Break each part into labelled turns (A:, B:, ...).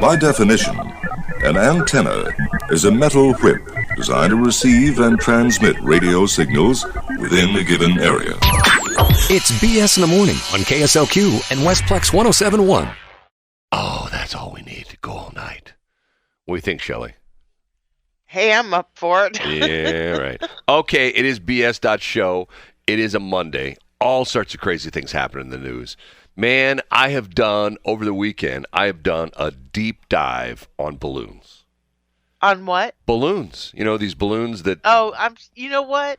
A: By definition, an antenna is a metal whip designed to receive and transmit radio signals within a given area.
B: It's BS in the Morning on KSLQ and Westplex 107.1.
C: Oh, that's all we need to go all night. What do you think, Shelley?
D: Hey, I'm up for it.
C: Yeah, right. Okay, it is BS.Show. It is a Monday. All sorts of crazy things happen in the news. Man, over the weekend, I have done a deep dive on balloons.
D: On what?
C: Balloons. You know, these balloons that...
D: Oh, you know what?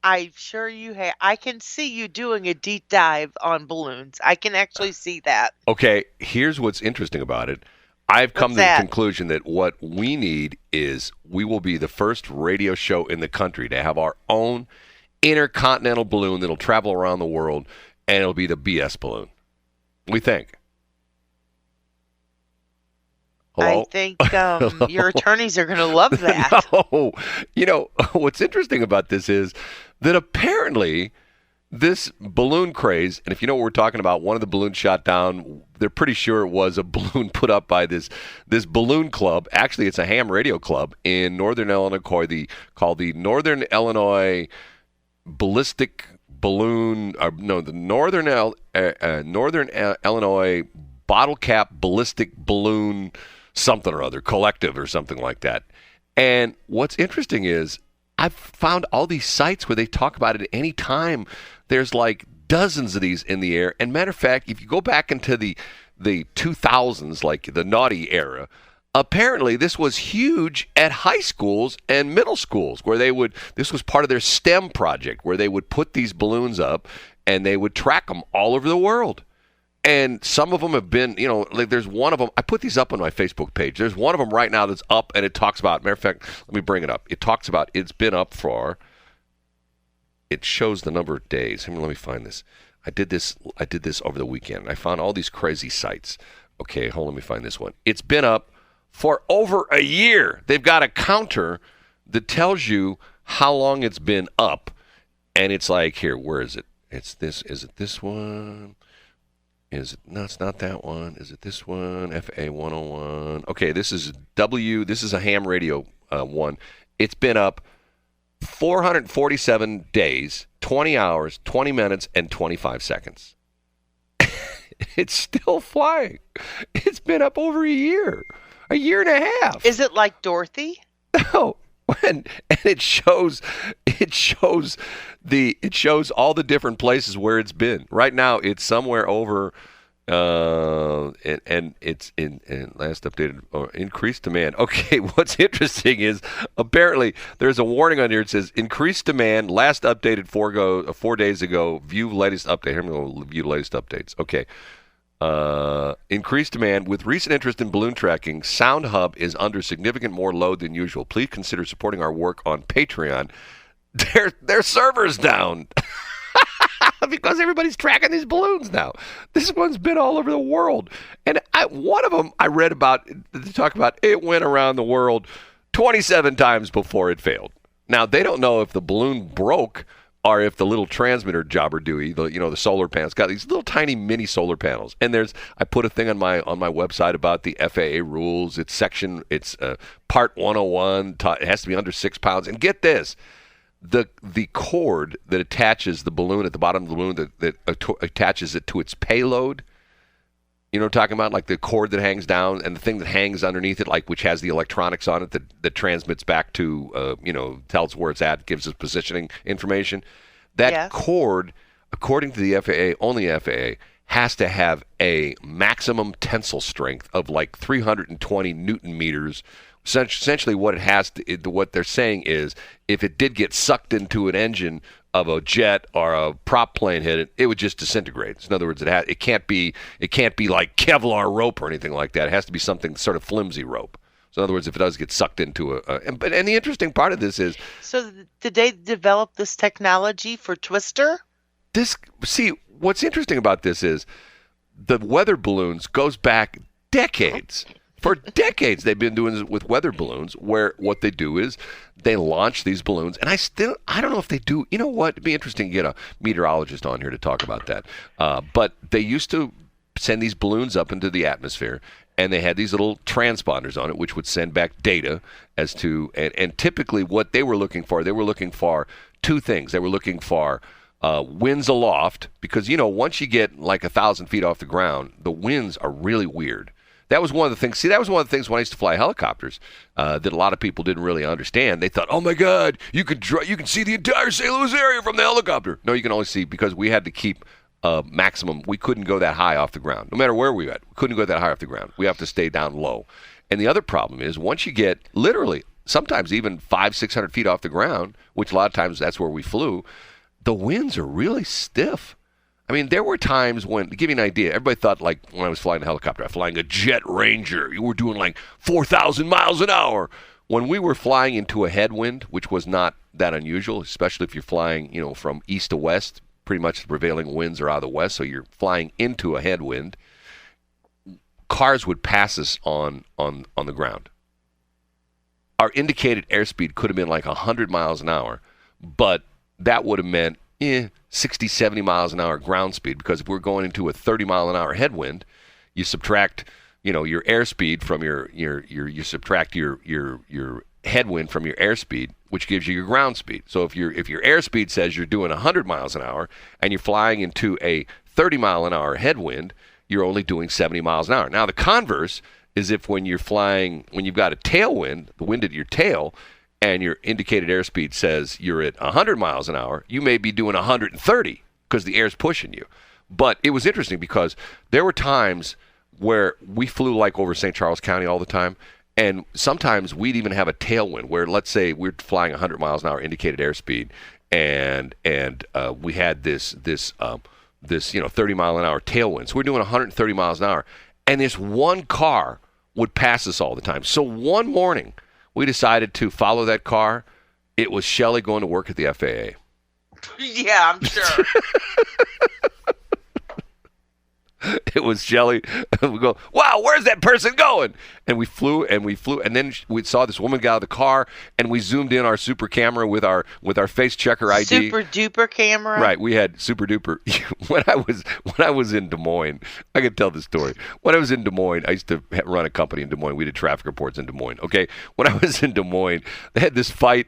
D: I'm sure you have. I can see you doing a deep dive on balloons. I can actually see that.
C: Okay, here's what's interesting about it. I've come to the conclusion that what we need is we will be the first radio show in the country to have our own intercontinental balloon that'll travel around the world, and it'll be the BS balloon. We think. Hello?
D: I think your attorneys are going to love that.
C: No. You know, what's interesting about this is that apparently this balloon craze, and if you know what we're talking about, one of the balloons shot down, they're pretty sure it was a balloon put up by this balloon club. Actually, it's a ham radio club in Northern Illinois called the Northern Illinois Ballistic Balloon, the Northern Illinois Bottle Cap Ballistic Balloon something or other, collective or something like that. And what's interesting is I've found all these sites where they talk about it at any time. There's like dozens of these in the air. And matter of fact, if you go back into the 2000s, like the naughty era, apparently this was huge at high schools and middle schools where this was part of their STEM project where they would put these balloons up and they would track them all over the world. And some of them have been, like there's one of them. I put these up on my Facebook page. There's one of them right now that's up, and it talks about, matter of fact, let me bring it up. It talks about it's been up for, it shows the number of days. Let me find this. I did this over the weekend. I found all these crazy sites. Okay, hold on, let me find this one. It's been up for over a year. They've got a counter that tells you how long it's been up. And it's like, here, where is it? Is it this one? No, it's not that one. Is it this one? FA 101. Okay, this is a ham radio one. It's been up 447 days, 20 hours, 20 minutes, and 25 seconds. It's still flying. It's been up over a year and a half.
D: Is it like Dorothy?
C: No. And it shows all the different places where it's been. Right now, it's somewhere over, and it's in last updated or increased demand. Okay, what's interesting is apparently there's a warning on here. It says increased demand. Last updated 4 days ago. View latest update. Here we go. View latest updates. Okay. Increased demand. With recent interest in balloon tracking, Sound Hub is under significant more load than usual. Please consider supporting our work on Patreon. Their server's down because everybody's tracking these balloons now. This one's been all over the world. And one of them I read about, they talk about it went around the world 27 times before it failed. Now, they don't know if the balloon broke or if the little transmitter jobber Dewey, the solar panels, got these little tiny mini solar panels. And I put a thing on my website about the FAA rules. It's part 101. It has to be under 6 pounds. And get this, the cord that attaches the balloon at the bottom of the balloon that attaches it to its payload. You know what I'm talking about? Like the cord that hangs down and the thing that hangs underneath it, like which has the electronics on it that transmits back to, tells where it's at, gives us positioning information. That cord, according to the FAA, only FAA, has to have a maximum tensile strength of like 320 Newton meters. Essentially, what they're saying is, if it did get sucked into an engine of a jet or a prop plane hit it, it would just disintegrate. So in other words, it can't be like Kevlar rope or anything like that. It has to be something sort of flimsy rope. So in other words, if it does get sucked into and the interesting part of this is,
D: so did they develop this technology for Twister?
C: What's interesting about this is the weather balloons goes back decades. For decades, they've been doing this with weather balloons, where what they do is they launch these balloons. And I don't know if they do. You know what? It'd be interesting to get a meteorologist on here to talk about that. But they used to send these balloons up into the atmosphere, and they had these little transponders on it, which would send back data as to, and typically what they were looking for two things. They were looking for winds aloft, because, once you get like 1,000 feet off the ground, the winds are really weird. That was one of the things. See, that was one of the things when I used to fly helicopters that a lot of people didn't really understand. They thought, oh my God, you can see the entire St. Louis area from the helicopter. No, you can only see, because we had to keep maximum. We couldn't go that high off the ground, no matter where we went. We couldn't go that high off the ground. We have to stay down low. And the other problem is, once you get literally, sometimes even 500-600 feet off the ground, which a lot of times that's where we flew, the winds are really stiff. I mean, there were times when, to give you an idea, everybody thought, like, when I was flying a helicopter, I was flying a Jet Ranger. You were doing like 4,000 miles an hour. When we were flying into a headwind, which was not that unusual, especially if you're flying, from east to west, pretty much the prevailing winds are out of the west, so you're flying into a headwind, cars would pass us on the ground. Our indicated airspeed could have been like 100 miles an hour, but that would have meant 60, 70 miles an hour ground speed, because if we're going into a 30 mile an hour headwind, you subtract, your airspeed from you subtract your headwind from your airspeed, which gives you your ground speed. So if your airspeed says you're doing 100 miles an hour and you're flying into a 30 mile an hour headwind, you're only doing 70 miles an hour. Now the converse is when you've got a tailwind, the wind at your tail, and your indicated airspeed says you're at 100 miles an hour, you may be doing 130 because the air's pushing you. But it was interesting because there were times where we flew like over St. Charles County all the time, and sometimes we'd even have a tailwind where, let's say we're flying 100 miles an hour indicated airspeed, and we had this 30 mile an hour tailwind. So we're doing 130 miles an hour, and this one car would pass us all the time. So one morning, we decided to follow that car. It was Shelley going to work at the FAA.
D: Yeah, I'm sure.
C: It was Shelley. We go, wow, where's that person going? And we flew, and then we saw this woman get out of the car, and we zoomed in our super camera with our face checker ID.
D: Super duper camera.
C: Right, we had super duper. When I was in Des Moines, I can tell the story. When I was in Des Moines, I used to run a company in Des Moines. We did traffic reports in Des Moines. Okay, when I was in Des Moines, they had this fight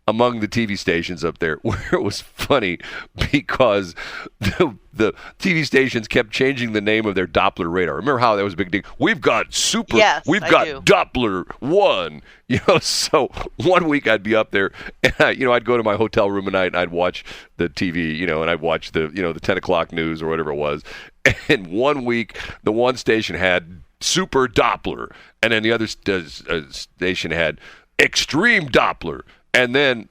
C: among the TV stations up there where it was funny because the TV stations kept changing the name of their Doppler radar. Remember how that was a big deal? We've got Doppler 1. So one week I'd be up there and I'd go to my hotel room at night and I'd watch the TV, and I'd watch the 10 o'clock news or whatever it was. And one week the one station had Super Doppler, and then the other station had Extreme Doppler. And then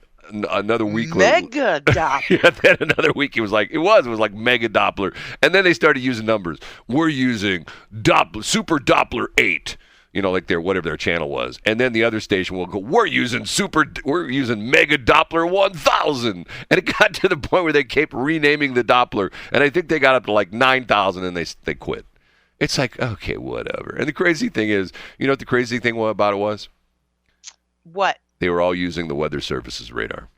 C: another week
D: Mega Doppler.
C: Yeah, then another week it was like Mega Doppler. And then they started using numbers. We're using Doppler, Super Doppler 8, like whatever their channel was. And then the other station will go, we're using Mega Doppler 1000. And it got to the point where they kept renaming the Doppler. And I think they got up to like 9,000 and they quit. It's like, okay, whatever. And the crazy thing is, what the crazy thing about it was?
D: What?
C: They were all using the Weather Service's radar.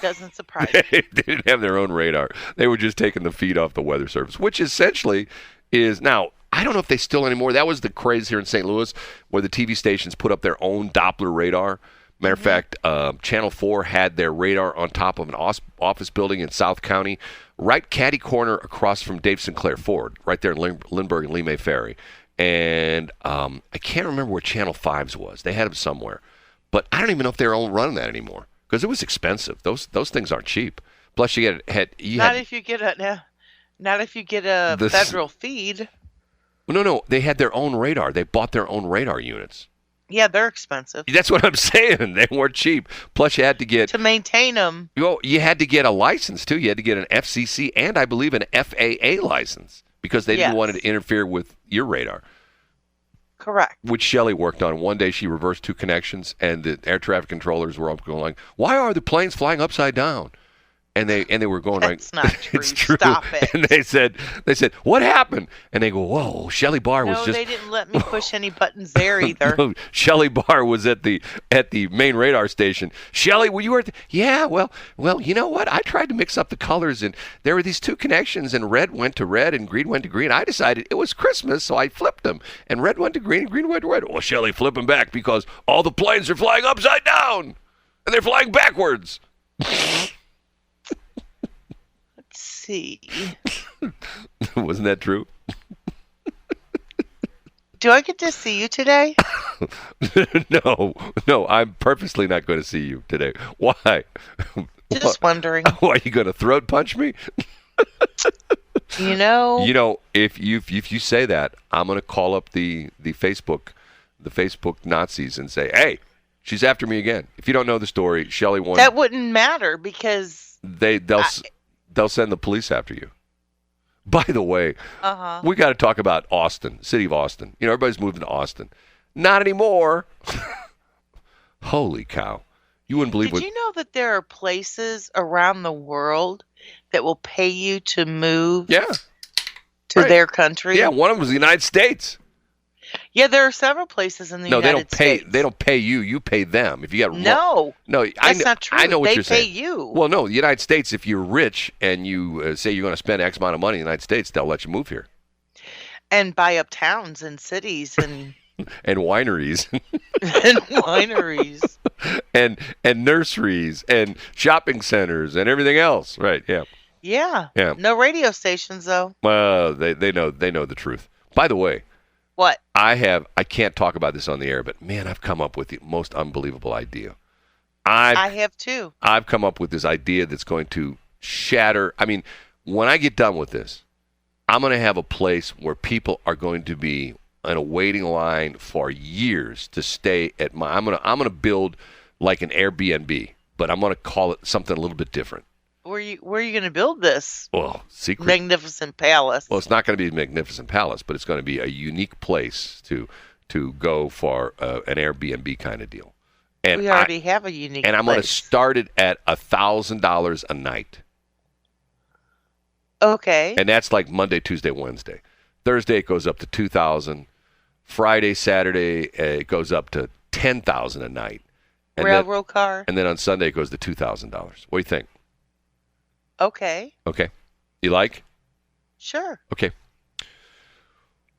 D: Doesn't surprise me.
C: They didn't have their own radar. They were just taking the feed off the Weather Service, which essentially is now, I don't know if they still anymore. That was the craze here in St. Louis where the TV stations put up their own Doppler radar. Matter of fact, Channel 4 had their radar on top of an office building in South County, right catty corner across from Dave Sinclair Ford, right there in Lindbergh and Lee May Ferry. And I can't remember where Channel 5's was. They had them somewhere. But I don't even know if they're all running that anymore because it was expensive. Those things aren't cheap. Plus, not
D: if you get a federal feed.
C: No, they had their own radar. They bought their own radar units.
D: Yeah, they're expensive.
C: That's what I'm saying. They weren't cheap. Plus, you had to get
D: to maintain them.
C: You had to get a license too. You had to get an FCC and I believe an FAA license because they didn't want it to interfere with your radar.
D: Correct.
C: Which Shelley worked on. One day she reversed 2 connections, and the air traffic controllers were up going like, why are the planes flying upside down? And they were going
D: That's
C: right.
D: not true.
C: It's true.
D: Stop it.
C: And they said, what happened? And they go, whoa, Shelley Barr was
D: No,
C: just.
D: they didn't let me push any buttons there either.
C: No, Shelley Barr was at the main radar station. Shelley, were you at? Yeah, well, you know what? I tried to mix up the colors, and there were these two connections, and red went to red, and green went to green. I decided it was Christmas, so I flipped them, and red went to green, and green went to red. Well, Shelley, flip them back because all the planes are flying upside down, and they're flying backwards.
D: See.
C: Wasn't that true?
D: Do I get to see you today?
C: No, I'm purposely not going to see you today. Why?
D: Just wondering.
C: Why, are you going to throat punch me?
D: You know,
C: if you say that, I'm going to call up the Facebook Nazis and say, hey, she's after me again. If you don't know the story, Shelley won.
D: that wouldn't matter because
C: They'll send the police after you. By the way, we got to talk about Austin, city of Austin. Everybody's moving to Austin. Not anymore. Holy cow. You wouldn't believe
D: Did you know that there are places around the world that will pay you to move
C: Yeah.
D: to
C: Right.
D: their country?
C: Yeah, one of them was the United States.
D: Yeah, there are several places in the
C: No,
D: United States.
C: they don't pay you. You pay them. If you got
D: No,
C: that's
D: not true.
C: I know what
D: They
C: you're saying.
D: pay you.
C: Well, no, the United States. If you're rich and you say you're going to spend X amount of money in the United States, they'll let you move here.
D: And buy up towns and cities and
C: And wineries,
D: and wineries.
C: and nurseries, and shopping centers, and everything else. Right? Yeah.
D: Yeah.
C: Yeah.
D: No radio stations though.
C: Well, they know the truth. By the way,
D: What?
C: I can't talk about this on the air, but man, I've come up with the most unbelievable idea.
D: I have too.
C: I've come up with this idea that's going to shatter. I mean, when I get done with this, I'm going to have a place where people are going to be in a waiting line for years to stay at my. I'm going to build like an Airbnb, but I'm going to call it something a little bit different.
D: Where are you going to build this
C: Well, secret.
D: magnificent palace?
C: Well, it's not going to be a magnificent palace, but it's going to be a unique place to go for an Airbnb kind of deal. And
D: we already have a unique
C: and I'm going to
D: place.
C: start it at $1,000 a night.
D: Okay.
C: And that's like Monday, Tuesday, Wednesday. Thursday it goes up to $2,000. Friday, Saturday it goes up to $10,000 a night. And
D: Railroad car.
C: and then on Sunday it goes to $2,000. What do you think?
D: Okay.
C: Okay. You like?
D: Sure.
C: Okay.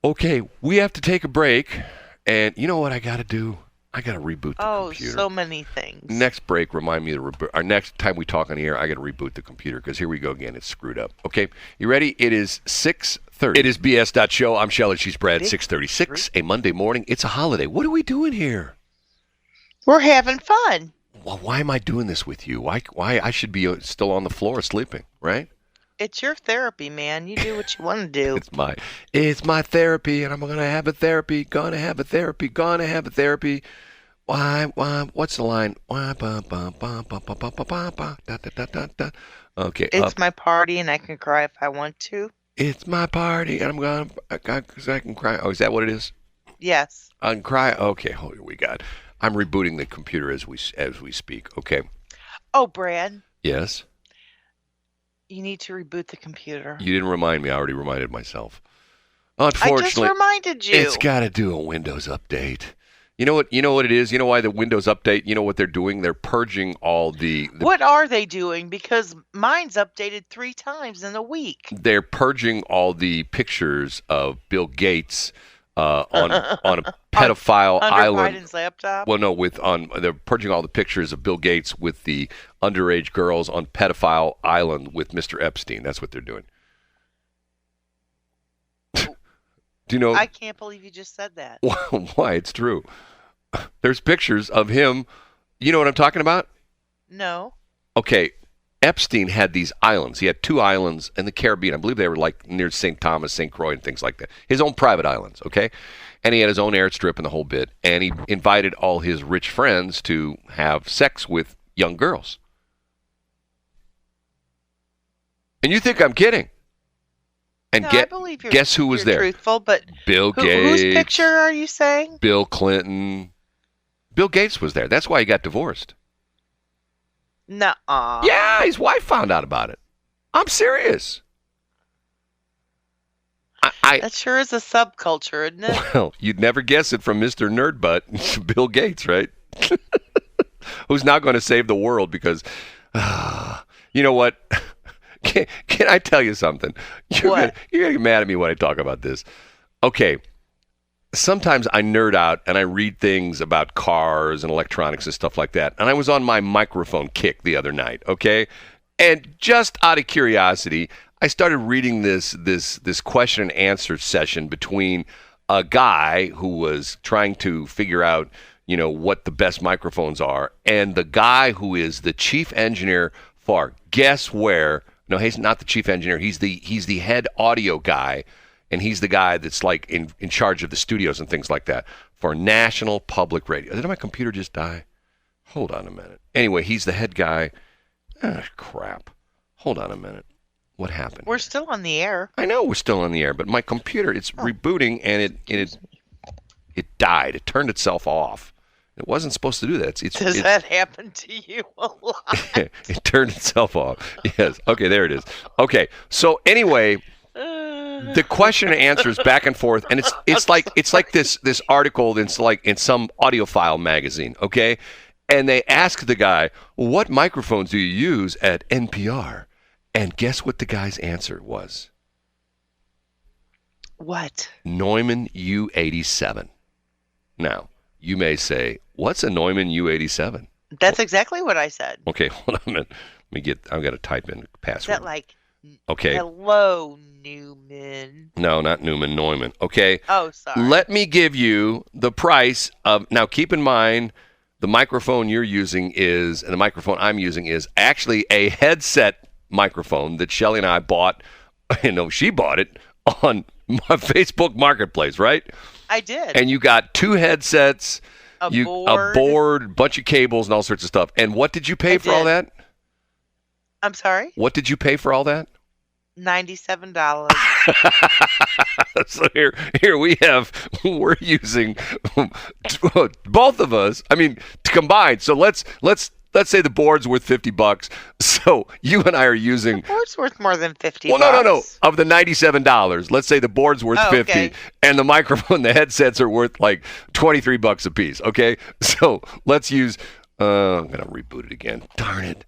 C: Okay, we have to take a break. And you know what I got to do? I got to reboot the computer.
D: So many things.
C: Next break, remind me to reboot. Our next time we talk on the air, I got to reboot the computer because here we go again. It's screwed up. Okay, you ready? It is 6:30. It is BS.Show. I'm Shelley. She's Brad. 6:36. A Monday morning. It's a holiday. What are we doing here?
D: We're having fun.
C: Well, why am I doing this with you? Why I should be still on the floor sleeping, right?
D: It's your therapy, man. You do what you want to do.
C: It's my therapy, and I'm gonna have a therapy. Gonna have a therapy. Gonna have a therapy. Why? What's the line? Okay.
D: It's my party, and I can cry if I want to.
C: It's my party, and I can cry. Oh, is that what it is?
D: Yes.
C: I can cry. Okay, hold on, we got. I'm rebooting the computer as we speak. Okay.
D: Oh, Brad.
C: Yes.
D: You need to reboot the computer.
C: You didn't remind me. I already reminded myself.
D: I just
C: Unfortunately,
D: reminded you.
C: it's got to do a Windows update. You know what? You know what it is. You know why the Windows update? You know what they're doing? They're purging all the
D: What are they doing? Because mine's updated 3 times in a week.
C: They're purging all the pictures of Bill Gates on a pedophile
D: Under
C: island.
D: Biden's laptop.
C: Well, no, they're purging all the pictures of Bill Gates with the underage girls on pedophile island with Mr. Epstein. That's what they're doing. Do you know?
D: I can't believe you just said that.
C: Why? It's true. There's pictures of him. You know what I'm talking about?
D: No.
C: Okay. Epstein had these islands. He had 2 islands in the Caribbean. I believe they were like near St. Thomas, St. Croix, and things like that. His own private islands, okay? And he had his own airstrip and the whole bit. And he invited all his rich friends to have sex with young girls. And you think I'm kidding? And
D: No, I believe
C: guess who was
D: you're
C: there?
D: Truthful, but
C: Bill Gates.
D: whose picture are you saying?
C: Bill Clinton. Bill Gates was there. That's why he got divorced.
D: Nuh-uh.
C: Yeah, his wife found out about it. I'm serious.
D: That sure is a subculture, isn't it?
C: Well, you'd never guess it from Mr. Nerdbutt, Bill Gates, right? Who's now going to save the world because, you know what? Can I tell you something? You're going to get mad at me when I talk about this. Okay. Sometimes I nerd out and I read things about cars and electronics and stuff like that. And I was on my microphone kick the other night, okay? And just out of curiosity, I started reading this question and answer session between a guy who was trying to figure out, you know, what the best microphones are, and the guy who is the chief engineer for guess where? No, he's not the chief engineer. He's the head audio guy, and he's the guy that's like in charge of the studios and things like that for National Public Radio. Did my computer just die? Hold on a minute. Anyway, he's the head guy. Crap. Hold on a minute. What happened?
D: We're still on the air.
C: I know we're still on the air, but my computer, it's rebooting, and it died. It turned itself off. It wasn't supposed to do that.
D: Does that happen to you a lot?
C: It turned itself off. Yes. Okay, there it is. Okay. So anyway, the question and answers back and forth, and it's like this article that's like in some audiophile magazine, okay? And they ask the guy, "What microphones do you use at NPR?" And guess what the guy's answer was?
D: What?
C: Neumann U87. Now, you may say, what's a Neumann U87?
D: That's exactly what I said.
C: Okay, hold on a minute. I've got to type in a password.
D: Is that like,
C: okay.
D: Hello, Newman?
C: No, not Newman, Neumann. Okay.
D: Oh, sorry.
C: Let me give you the price of, now keep in mind, the microphone you're using is, and the microphone I'm using is actually a headset microphone that Shelly and I bought. You know, she bought it on my Facebook Marketplace, right?
D: I did.
C: And you got two headsets,
D: a
C: board, bunch of cables, and all sorts of stuff. And what did you pay for all that?
D: I'm sorry?
C: What did you pay for all that?
D: $97.
C: So here we're using both of us. I mean, combined. So let's say the board's worth $50. So you and I are using.
D: The board's worth more than $50.
C: Well, no. Of the $97, let's say the board's worth $50,
D: okay.
C: And the microphone, the headsets are worth like $23 a piece. Okay, so let's use. I'm gonna reboot it again. Darn it!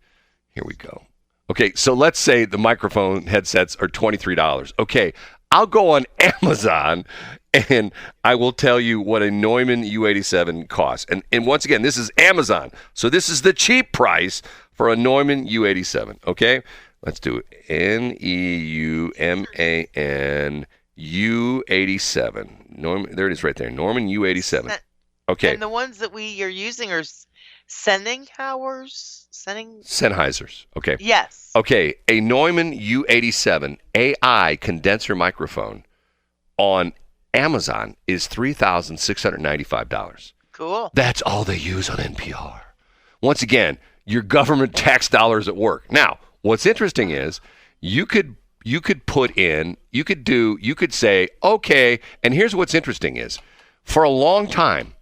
C: Here we go. Okay, so let's say the microphone headsets are $23. Okay, I'll go on Amazon and I will tell you what a Neumann U87 costs. And once again, this is Amazon. So this is the cheap price for a Neumann U87. Okay, let's do it. Neumann U87. Norman, there it is right there. Neumann U87. Okay.
D: And the ones that you're using are Sennheiser's.
C: Okay.
D: Yes.
C: Okay, a Neumann U87 AI condenser microphone on Amazon is $3,695.
D: Cool.
C: That's all they use on NPR. Once again, your government tax dollars at work. Now, what's interesting is you could say, okay, and here's what's interesting is for a long time,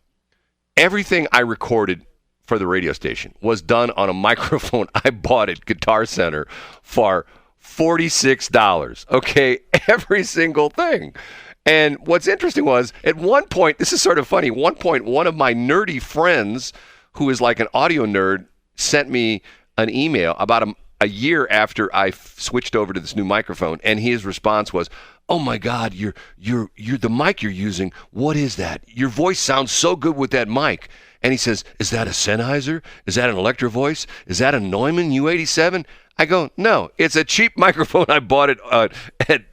C: everything I recorded for the radio station was done on a microphone I bought at Guitar Center for $46. Okay, every single thing. And what's interesting was at one point, this is sort of funny, one of my nerdy friends who is like an audio nerd sent me an email about a year after I switched over to this new microphone, and his response was, "Oh my God, you're the mic you're using. What is that? Your voice sounds so good with that mic." And he says, "Is that a Sennheiser? Is that an Electro Voice? Is that a Neumann U87?" I go, "No, it's a cheap microphone. I bought it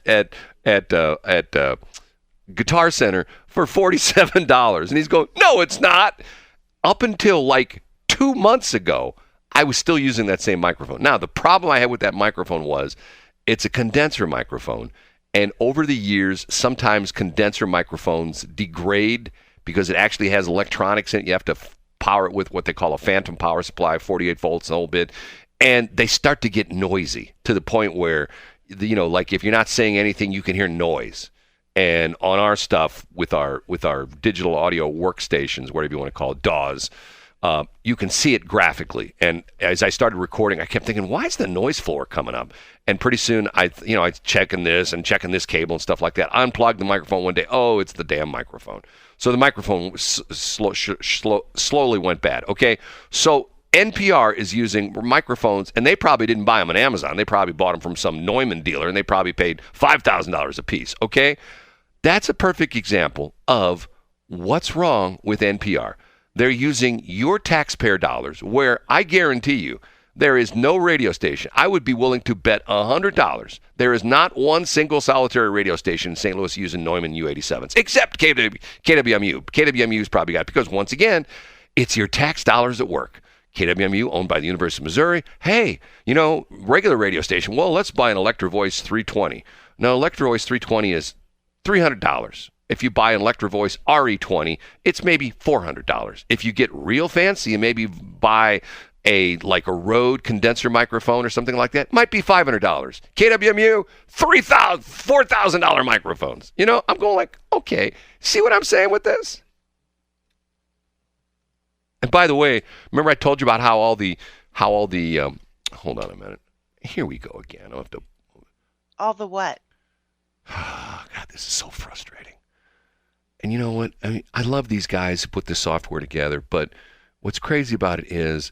C: at Guitar Center for $47. And he's going, "No, it's not." Up until like 2 months ago, I was still using that same microphone. Now, the problem I had with that microphone was it's a condenser microphone. And over the years, sometimes condenser microphones degrade because it actually has electronics in it. You have to power it with what they call a phantom power supply, 48 volts, a whole bit. And they start to get noisy to the point where, you know, like if you're not saying anything, you can hear noise. And on our stuff with our digital audio workstations, whatever you want to call it, DAWs, you can see it graphically. And as I started recording, I kept thinking, why is the noise floor coming up? And pretty soon, I checking this and checking this cable and stuff like that. I unplugged the microphone one day. Oh, it's the damn microphone. So the microphone slowly went bad. Okay, so NPR is using microphones, and they probably didn't buy them on Amazon. They probably bought them from some Neumann dealer, and they probably paid $5,000 a piece. Okay, that's a perfect example of what's wrong with NPR. They're using your taxpayer dollars, where I guarantee you there is no radio station. I would be willing to bet $100 there is not one single solitary radio station in St. Louis using Neumann U87s, except KWMU. KWMU's probably got it because, once again, it's your tax dollars at work. KWMU, owned by the University of Missouri. Hey, regular radio station. Well, let's buy an Electro Voice 320. No, Electro Voice 320 is $300. If you buy an Electro Voice RE20, it's maybe $400. If you get real fancy and maybe buy a Rode condenser microphone or something like that, might be $500. KWMU, $4,000 microphones. I'm going okay, see what I'm saying with this? And by the way, remember I told you about how all the hold on a minute. Here we go again. I'll have to.
D: All the what?
C: God, this is so frustrating. And you know what? I love these guys who put this software together, but what's crazy about it is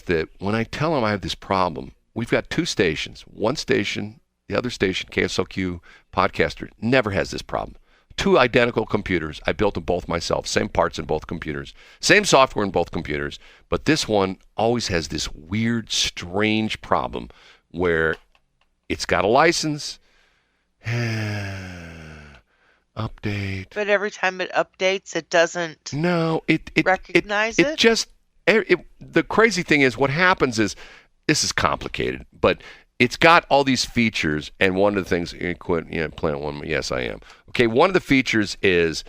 C: that when I tell them I have this problem, we've got two stations. One station, the other station, KSLQ Podcaster, never has this problem. Two identical computers. I built them both myself. Same parts in both computers. Same software in both computers. But this one always has this weird, strange problem where it's got a license. Update.
D: But every time it updates, it doesn't recognize it?
C: It just... the crazy thing is, what happens is, this is complicated, but it's got all these features, and one of the things, Planet One, yes, I am. Okay, one of the features is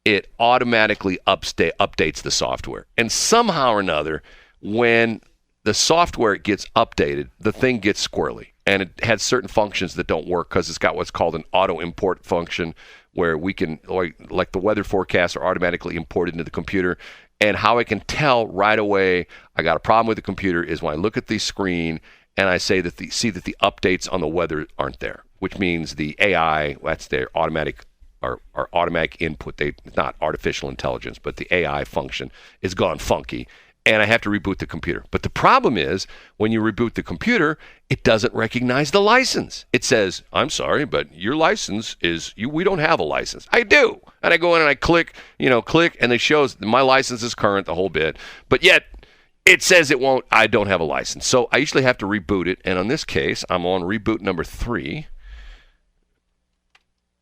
C: it automatically updates the software. And somehow or another, when the software gets updated, the thing gets squirrely. And it has certain functions that don't work because it's got what's called an auto-import function, where we can, like the weather forecasts are automatically imported into the computer. And how I can tell right away I got a problem with the computer is when I look at the screen and I see that the updates on the weather aren't there, which means the AI, that's their automatic input. It's not artificial intelligence, but the AI function is gone funky, and I have to reboot the computer. But the problem is, when you reboot the computer, it doesn't recognize the license. It says, I'm sorry, but your license is, we don't have a license. I do. And I go in and I click, and it shows my license is current, the whole bit. But yet, it says I don't have a license. So I usually have to reboot it. And on this case, I'm on reboot number 3.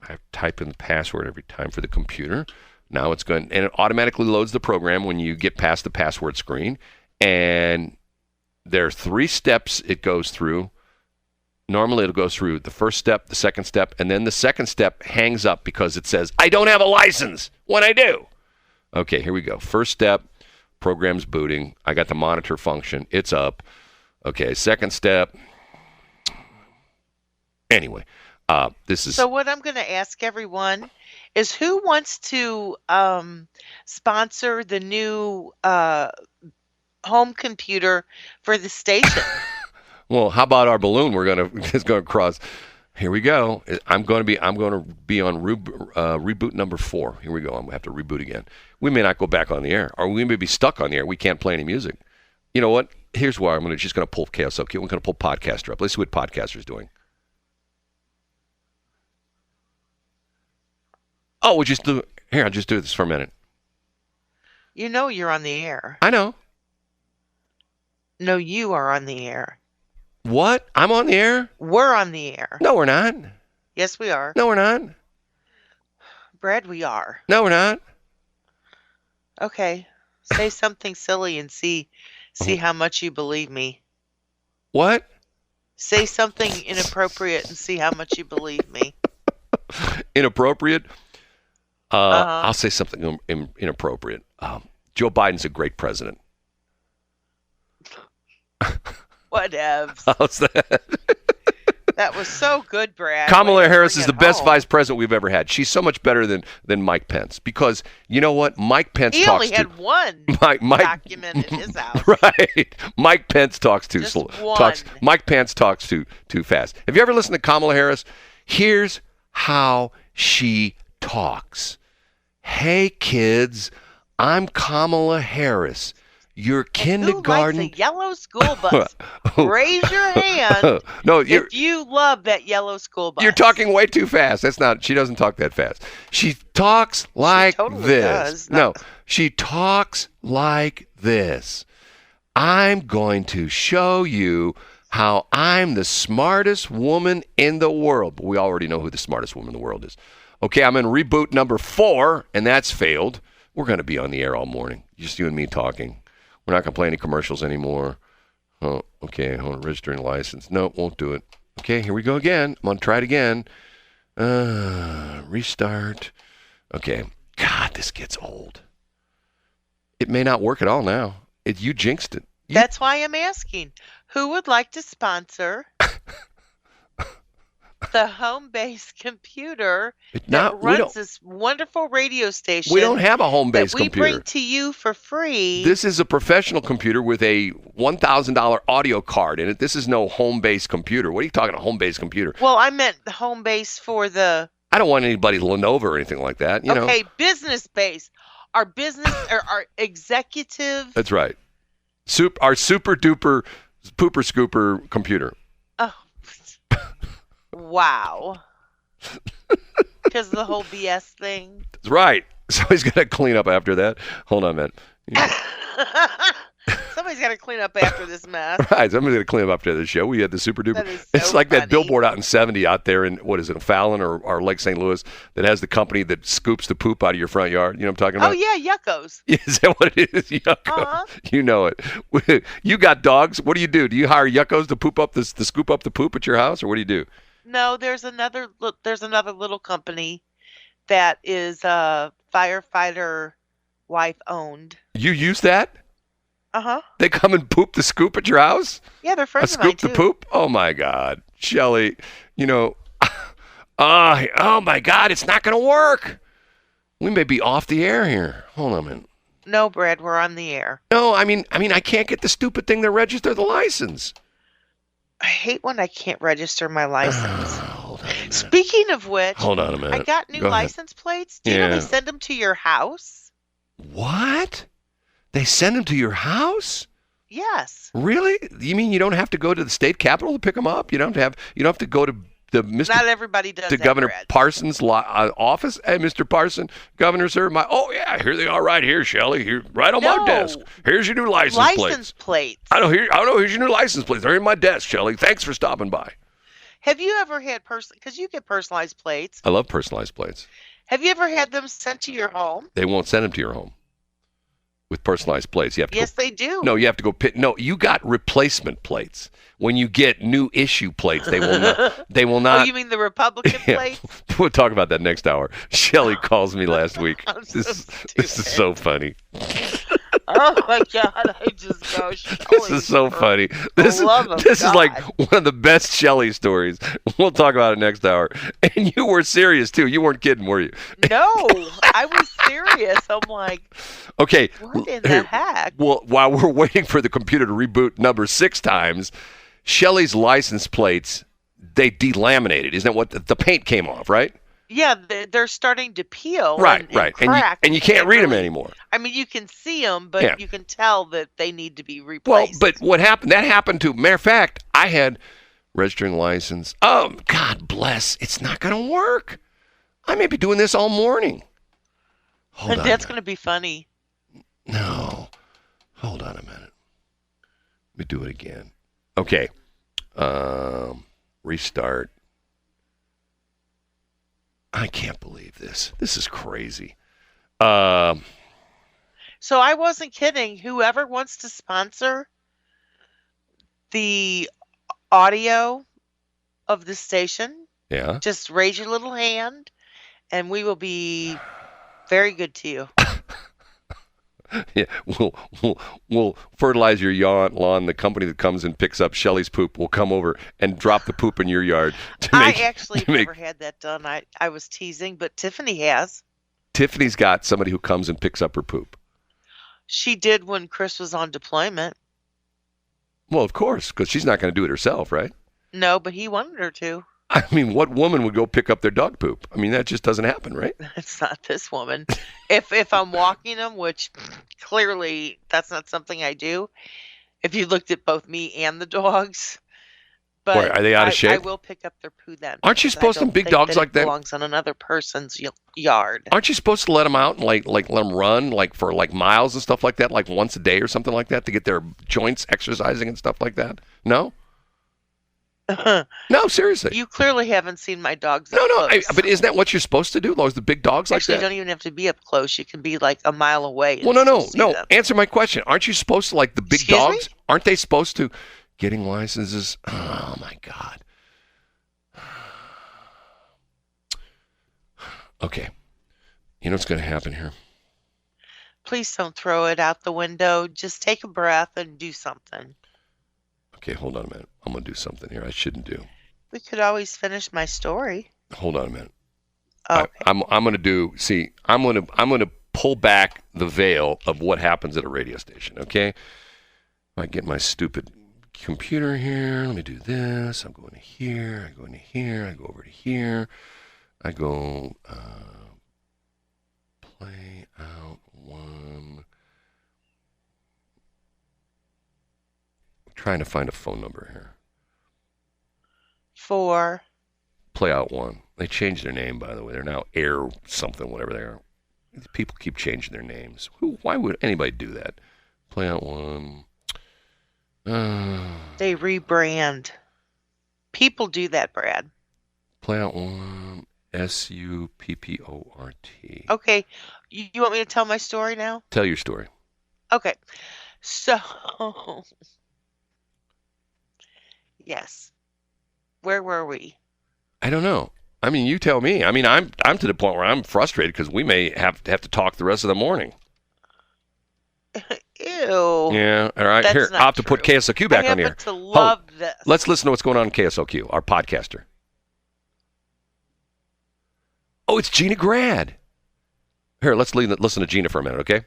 C: I have to type in the password every time for the computer. Now it's going, and it automatically loads the program when you get past the password screen. And there are 3 steps it goes through. Normally it'll go through the first step, the second step, and then the second step hangs up because it says, I don't have a license when I do. Okay, here we go. First step, program's booting. I got the monitor function. It's up. Okay, second step. Anyway, this is...
D: So what I'm going to ask everyone is, who wants to sponsor the new home computer for the station?
C: Well, how about our balloon? It's going to cross. Here we go. I'm going to be on reboot number 4. Here we go. I'm going to have to reboot again. We may not go back on the air, or we may be stuck on the air. We can't play any music. You know what? Here's why I'm just going to pull KSLQ. We're going to pull Podcaster up. Let's see what Podcaster's doing. Oh, I'll just do this for a minute.
D: You're on the air.
C: I know.
D: No, you are on the air.
C: What? I'm on the air?
D: We're on the air.
C: No, we're not.
D: Yes, we are.
C: No, we're not.
D: Brad, we are.
C: No, we're not.
D: Okay. Say something silly and see how much you believe me.
C: What?
D: Say something inappropriate and see how much you believe me.
C: Inappropriate? I'll say something inappropriate. Joe Biden's a great president.
D: Whatevs.
C: How's that?
D: That was so good, Brad.
C: Kamala
D: Way to
C: Harris
D: bring
C: is
D: it
C: the best
D: home.
C: vice president we've ever had. She's so much better than Mike Pence because you know what? Mike Pence
D: He
C: talks
D: only had one
C: Mike
D: document in his house.
C: right. Mike Pence talks too
D: Just
C: slow.
D: one.
C: Mike Pence talks too fast. Have you ever listened to Kamala Harris? Here's how she talks. Hey kids, I'm Kamala Harris. Your kindergarten.
D: Who likes a yellow school bus? Raise your hand
C: No,
D: if you love that yellow school bus.
C: you're talking way too fast. That's not. She doesn't talk that fast. She talks like
D: totally
C: this.
D: does.
C: No, she talks like this. I'm going to show you how I'm the smartest woman in the world. But we already know who the smartest woman in the world is. Okay, I'm in reboot number 4, and that's failed. We're going to be on the air all morning. Just you and me talking. We're not going to play any commercials anymore. Oh, okay. I want to register a license. No, won't do it. Okay, here we go again. I'm going to try it again. Restart. Okay. God, this gets old. It may not work at all now. You jinxed it.
D: That's why I'm asking. Who would like to sponsor the home-based computer that runs this wonderful radio station?
C: We don't have a home-based
D: that we
C: computer.
D: bring to you for free.
C: This is a professional computer with a $1,000 audio card in it. This is no home-based computer. What are you talking a home-based computer?
D: Well, I meant the home base for the.
C: I don't want anybody's Lenovo or anything like that. You know.
D: Okay, business base. Our business or our executive.
C: That's right. Our super duper pooper scooper computer.
D: Oh, wow. Because of the whole BS thing.
C: That's right. Somebody's got to clean up after that. Hold on a minute.
D: Somebody's got to clean up after this mess.
C: Right, somebody's going to clean up after the show. We had the super duper.
D: That is so
C: it's like
D: funny.
C: that billboard out in 70 out there in, what is it, Fallon or Lake St. Louis that has the company that scoops the poop out of your front yard. You know what I'm talking about?
D: Oh, yeah, yuckos.
C: Is that what it is? Yucko.
D: Uh-huh.
C: You know it. You got dogs. What do? Do you hire yuckos to poop up to scoop up the poop at your house, or what do you do?
D: No, there's another little company that is firefighter wife owned.
C: You use that?
D: Uh-huh.
C: They come and poop the scoop at your house?
D: Yeah, they're friends of
C: scoop
D: mine,
C: the
D: too.
C: poop? Oh, my God. Shelly, you know, oh, my God, it's not going to work. We may be off the air here. Hold on a minute.
D: No, Brad, we're on the air.
C: No, I mean, I can't get the stupid thing to register the license.
D: I hate when I can't register my license.
C: Hold on a minute.
D: Speaking of which,
C: Hold on a minute.
D: I got new
C: Go ahead.
D: license plates. Do you know they send them to your house?
C: What? They send them to your house?
D: Yes.
C: Really? You mean you don't have to go to the state capitol to pick them up? You don't have to go to the
D: Not everybody does
C: to
D: that,
C: Governor
D: Brad.
C: Parsons' office? Hey, Mr. Parson, Governor, sir, yeah, here they are right here, Shelley. Here, right on my desk. Here's your new license
D: plates.
C: I know. Here's your new license plates. They're in my desk, Shelley. Thanks for stopping by.
D: Have you ever had because you get personalized plates.
C: I love personalized plates.
D: Have you ever had them sent to your home?
C: They won't send them to your home with personalized plates. You have to
D: Yes, they do.
C: No, you have to go pick. No, you got replacement plates. When you get new issue plates, they will not. They will not.
D: Oh, you mean the Republican plates?
C: We'll talk about that next hour. Shelley calls me last week.
D: I'm so
C: This is so funny.
D: Oh my God! I just go.
C: This is so funny. This is like one of the best Shelley stories. We'll talk about it next hour. And you were serious too. You weren't kidding, were you?
D: No, I was serious. I'm like,
C: okay.
D: what in the heck?
C: Well, while we're waiting for the computer to reboot number 6 times, Shelley's license plates, they delaminated. Isn't that what the paint came off, right?
D: Yeah, they're starting to peel.
C: Right.
D: And crack.
C: And you can't read them anymore.
D: I mean, you can see them, but you can tell that they need to be
C: Well,
D: replaced.
C: but what happened? That happened to. Matter of fact, I had registering license. Oh, God bless. It's not going to work. I may be doing this all morning. Hold on.
D: That's going to be funny.
C: No. Hold on a minute. Let me do it again. Okay. Restart. I can't believe this. This is crazy.
D: So I wasn't kidding. Whoever wants to sponsor the audio of the station,
C: Yeah.
D: just raise your little hand, and we will be very good to you.
C: Yeah, we'll fertilize your lawn. The company that comes and picks up Shelly's poop will come over and drop the poop in your yard
D: I actually never had that done. I was teasing, but Tiffany has.
C: Tiffany's got somebody who comes and picks up her poop.
D: She did when Chris was on deployment.
C: Well, of course, because she's not going to do it herself, right?
D: No, but he wanted her to.
C: I mean, what woman would go pick up their dog poop? I mean, that just doesn't happen, right?
D: It's not this woman. If I'm walking them, which clearly that's not something I do. If you looked at both me and the dogs, but
C: Boy, are they out of shape?
D: I will pick up their poo then.
C: Aren't you supposed to big dogs like that?
D: Belongs on another person's yard.
C: Aren't you supposed to let them out and like let them run for miles and stuff like that, like once a day or something like that, to get their joints exercising and stuff like that? No. No, seriously.
D: You clearly haven't seen my dogs.
C: No. But isn't that what you're supposed to do? Those the big dogs like that.
D: Actually, you don't even have to be up close. You can be like a mile away.
C: Well, no. Answer my question. Aren't you supposed to, like the big
D: Excuse
C: dogs?
D: me?
C: Aren't they supposed to getting licenses? Oh my God. Okay. You know what's going to happen here?
D: Please don't throw it out the window. Just take a breath and do something.
C: Okay, hold on a minute. I'm going to do something here I shouldn't do.
D: We could always finish my story.
C: Hold on a minute.
D: Okay.
C: I'm going to do. See, I'm going to pull back the veil of what happens at a radio station. Okay. I get my stupid computer here. Let me do this. I'm going to here. I go into here. I go over to here. I go play out one. I'm trying to find a phone number here.
D: 4.
C: Play out one. They changed their name, by the way. They're now Air something, whatever they are. People keep changing their names. Why would anybody do that? Play out one.
D: They rebrand. People do that, Brad.
C: Play out one. SUPPORT.
D: Okay. You want me to tell my story now?
C: Tell your story.
D: Okay. So, yes. Where were we?
C: I don't know. I mean, you tell me. I mean, I'm to the point where I'm frustrated because we may have to talk the rest of the morning.
D: Ew.
C: Yeah. All right.
D: That's
C: Here,
D: not
C: I'll have to
D: true.
C: put KSLQ back
D: I
C: on
D: happen
C: here.
D: to love this.
C: Let's listen to what's going on in KSLQ, our podcaster. Oh, it's Gina Grad. Here, let's listen to Gina for a minute, okay?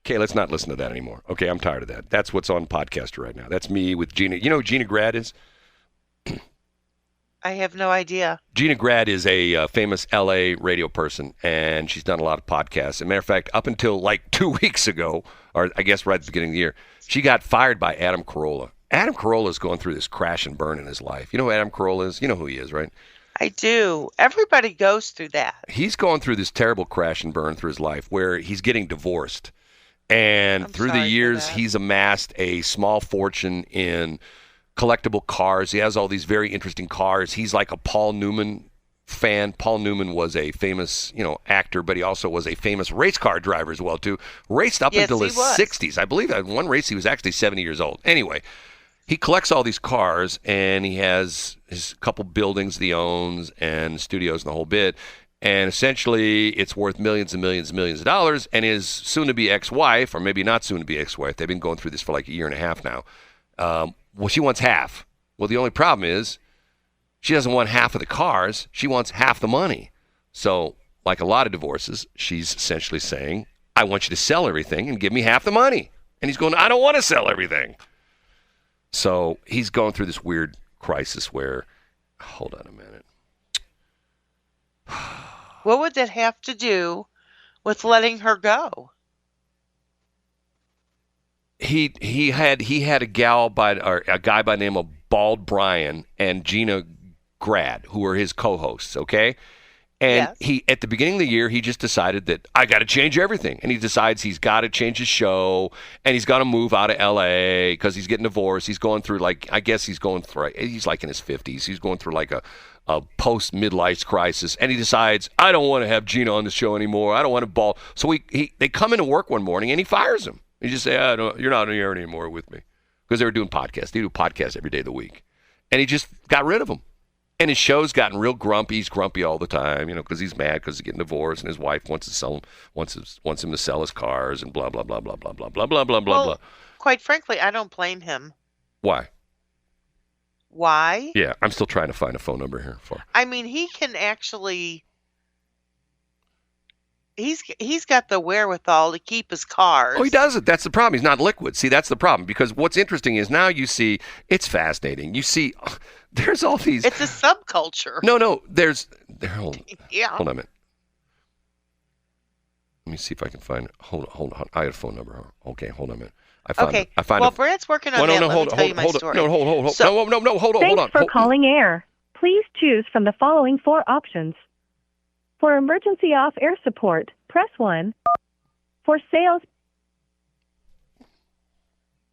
C: Okay, let's not listen to that anymore. Okay, I'm tired of that. That's what's on Podcaster right now. That's me with Gina. You know who Gina Grad is?
D: I have no idea.
C: Gina Grad is a famous L.A. radio person, and she's done a lot of podcasts. As a matter of fact, up until like 2 weeks ago, or I guess right at the beginning of the year, she got fired by Adam Carolla. Adam Carolla is going through this crash and burn in his life. You know who Adam Carolla is? You know who he is, right?
D: I do. Everybody goes through that.
C: He's going through this terrible crash and burn through his life where he's getting divorced. And through the years, he's amassed a small fortune in collectible cars. He has all these very interesting cars. He's like a Paul Newman fan. Paul Newman was a famous, actor, but he also was a famous race car driver as well, too. Raced up until his 60s. I believe at one race he was actually 70 years old. Anyway, he collects all these cars, and he has his couple buildings that he owns and studios and the whole bit. And essentially, it's worth millions and millions and millions of dollars. And his soon-to-be ex-wife, or maybe not soon-to-be ex-wife, they've been going through this for like a year and a half now. Well, she wants half. Well, the only problem is she doesn't want half of the cars. She wants half the money. So, like a lot of divorces, she's essentially saying, I want you to sell everything and give me half the money. And he's going, I don't want to sell everything. So he's going through this weird crisis where, hold on a minute.
D: What would that have to do with letting her go?
C: He had a guy by the name of Bald Brian and Gina Grad, who were his co-hosts, okay? And
D: Yes.
C: he, at the beginning of the year, he just decided that I got to change everything. And he decides he's got to change his show, and he's got to move out of L.A. because he's getting divorced. He's going through he's like in his 50s. He's going through like a post midlife crisis, and he decides I don't want to have Gina on the show anymore. I don't want to ball. So they come into work one morning and he fires him. He just say, "You're not on the air anymore with me," because they were doing podcasts. They do podcasts every day of the week, and he just got rid of him. And his show's gotten real grumpy. He's grumpy all the time, because he's mad because he's getting divorced, and his wife wants him to sell his cars, and blah blah blah blah blah blah blah blah blah blah blah.
D: Quite frankly, I don't blame him.
C: Why?
D: Why?
C: Yeah, I'm still trying to find a phone number here for.
D: I mean, he can actually. He's got the wherewithal to keep his cars.
C: Oh, he does it. That's the problem. He's not liquid. See, that's the problem. Because what's interesting is now you see, it's fascinating. You see, there's all these.
D: It's a subculture.
C: No, hold
D: Yeah.
C: on a minute. Let me see if I can find it. Hold on. I had a phone number. Okay, hold on a minute. I found it.
D: Brad's working on that. Let me tell you my story.
C: No, hold on.
E: Thanks for calling AIR. Please choose from the following 4 options. For emergency off-air support, press 1. For sales.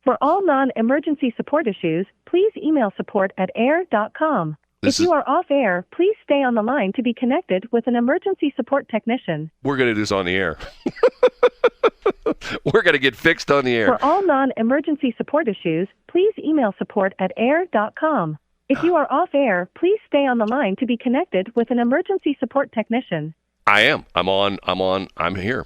E: For all non-emergency support issues, please email support@air.com. If you are off-air, please stay on the line to be connected with an emergency support technician.
C: We're going to do this on the air. We're going to get fixed on the air.
E: For all non-emergency support issues, please email support@air.com. If you are off-air, please stay on the line to be connected with an emergency support technician.
C: I am. I'm here.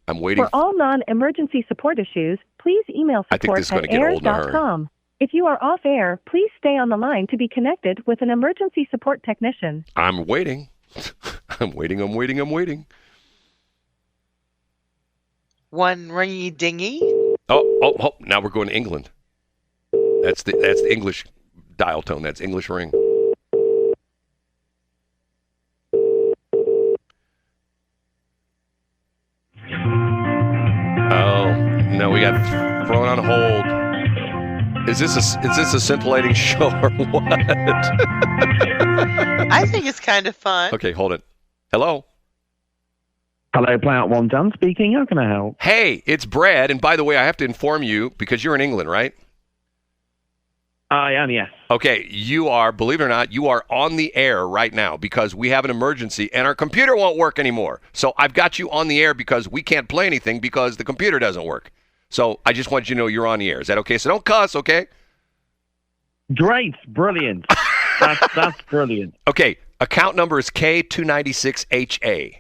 C: I'm waiting.
E: For all non-emergency support issues, please email support@air.com. If you are off-air, please stay on the line to be connected with an emergency support technician.
C: I'm waiting. I'm waiting.
D: One ringy dingy.
C: Oh! Now we're going to England. That's the English dial tone. That's English ring. Oh no, we got thrown on hold. Is this a scintillating show or what?
D: I think it's kind of fun.
C: Okay, hold it. Hello.
F: Hello, Playout One, Dan speaking. How can I help?
C: Hey, it's Brad. And by the way, I have to inform you because you're in England, right?
F: I am, yes.
C: Okay, you are, believe it or not, you are on the air right now because we have an emergency and our computer won't work anymore. So I've got you on the air because we can't play anything because the computer doesn't work. So I just want you to know you're on the air. Is that okay? So don't cuss, okay?
F: Great. Brilliant. That's brilliant.
C: Okay, account number is K296HA.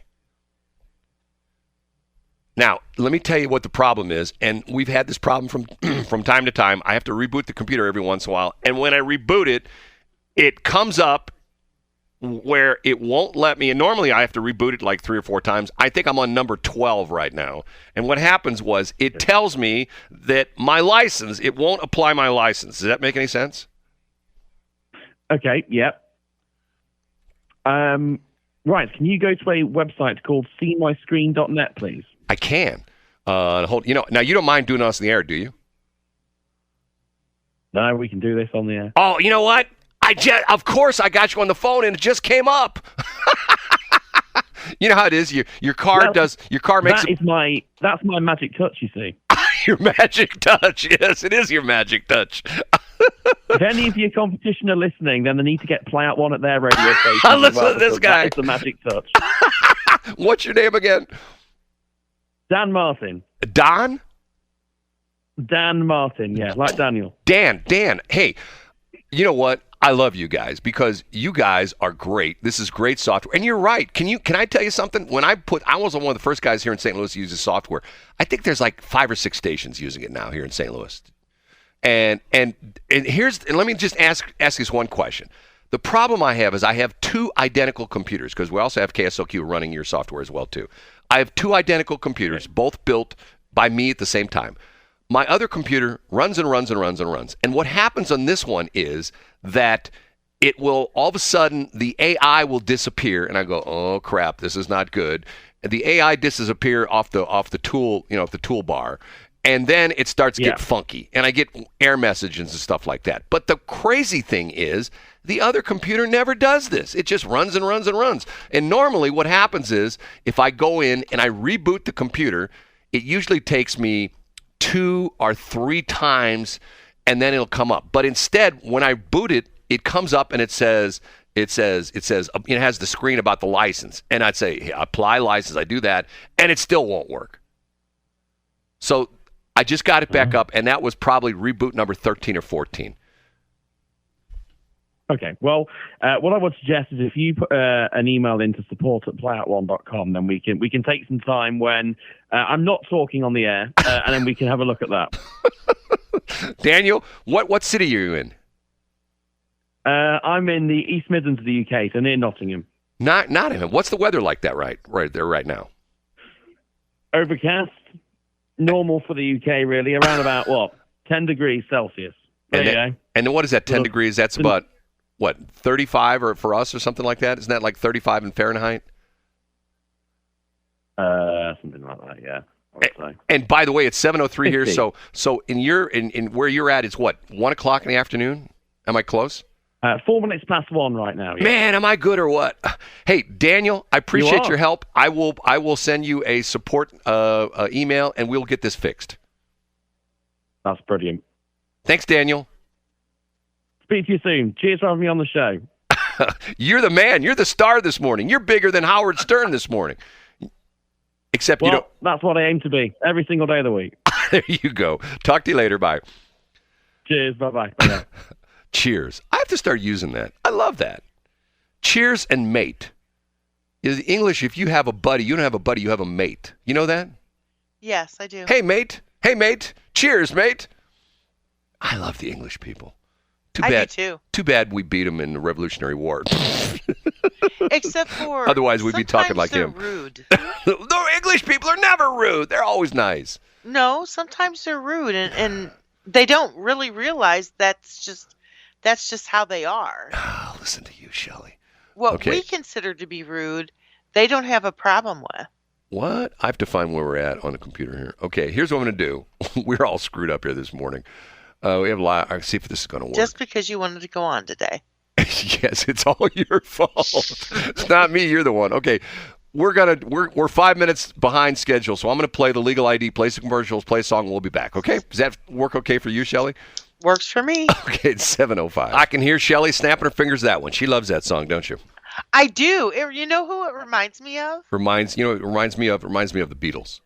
C: Now, let me tell you what the problem is, and we've had this problem from time to time. I have to reboot the computer every once in a while, and when I reboot it, it comes up where it won't let me, and normally I have to reboot it like 3 or 4 times. I think I'm on number 12 right now, and what happens was it tells me that my license, it won't apply my license. Does that make any sense?
F: Okay, yep. Right, can you go to a website called seemyscreen.net, please?
C: I can. Now you don't mind doing us on the air, do you?
F: No, we can do this on the air.
C: Oh, you know what? Of course I got you on the phone and it just came up. You know how it is. Your car makes
F: That's my magic touch, you see.
C: Your magic touch. Yes, it is your magic touch.
F: If any of your competition are listening, then they need to get Playout One at their radio station.
C: Listen to this guy.
F: That's the magic touch.
C: What's your name again?
F: Dan Martin.
C: Don?
F: Dan Martin, yeah, like Daniel.
C: Dan, hey, you know what? I love you guys because you guys are great. This is great software. And you're right. Can I tell you something? I was one of the first guys here in St. Louis to use this software. I think there's like 5 or 6 stations using it now here in St. Louis. And let me just ask this one question. The problem I have is I have 2 identical computers because we also have KSLQ running your software as well too. I have 2 identical computers, both built by me at the same time. My other computer runs and runs and runs and runs. And what happens on this one is that it will, all of a sudden, the AI will disappear. And I go, oh, crap, this is not good. And the AI disappear off the tool, the toolbar. And then it starts to get funky, and I get error messages and stuff like that. But the crazy thing is the other computer never does this. It just runs and runs and runs. And normally what happens is if I go in and I reboot the computer, it usually takes me 2 or 3 times, and then it'll come up. But instead, when I boot it, it comes up and it has the screen about the license. And I'd say, hey, apply license. I do that, and it still won't work. So I just got it back up, and that was probably reboot number 13 or 14.
F: Okay. Well, what I would suggest is if you put an email into support@playout1.com, then we can take some time when I'm not talking on the air, and then we can have a look at that.
C: Daniel, what city are you in?
F: I'm in the East Midlands of the UK, so near Nottingham.
C: Nottingham. What's the weather like that right there right now?
F: Overcast. Normal for the UK, really, around about 10 degrees Celsius.
C: And then what is that? 10 degrees? That's about 35 or for us or something like that? Isn't that like 35 in Fahrenheit?
F: Something like that, yeah. I would say.
C: And by the way, it's 7:03 here. So in where you're at, it's what, 1 o'clock in the afternoon? Am I close?
F: 4 minutes past 1 right now. Yeah.
C: Man, am I good or what? Hey, Daniel, I appreciate your help. I will send you a support email, and we'll get this fixed.
F: That's brilliant.
C: Thanks, Daniel.
F: Speak to you soon. Cheers for having me on the show.
C: You're the man. You're the star this morning. You're bigger than Howard Stern this morning. Except you don't.
F: That's what I aim to be every single day of the week.
C: There you go. Talk to you later. Bye.
F: Cheers. Bye-bye. Bye-bye.
C: Cheers. I have to start using that. I love that. Cheers and mate. In English, if you have a buddy, you don't have a buddy, you have a mate. You know that?
D: Yes, I do.
C: Hey, mate. Hey, mate. Cheers, mate. I love the English people.
D: I do too.
C: Too bad we beat them in the Revolutionary War.
D: Except for
C: otherwise we'd be talking like him.
D: Rude.
C: The English people are never rude. They're always nice.
D: No, sometimes they're rude, and they don't really realize that's just how they are.
C: Oh, listen to you, Shelley.
D: What we consider to be rude, they don't have a problem with.
C: What? I have to find where we're at on the computer here. Okay, here's what I'm going to do. We're all screwed up here this morning. We have a lot. I'll see if this is going to work.
D: Just because you wanted to go on today.
C: Yes, it's all your fault. It's not me. You're the one. Okay, we're 5 minutes behind schedule, so I'm going to play the legal ID, play some commercials, play a song, and we'll be back. Okay? Does that work okay for you, Shelley?
D: Works for me.
C: Okay, it's 7:05. I can hear Shelley snapping her fingers that one. She loves that song, don't you?
D: I do. You know who it reminds me of?
C: Reminds me of the Beatles.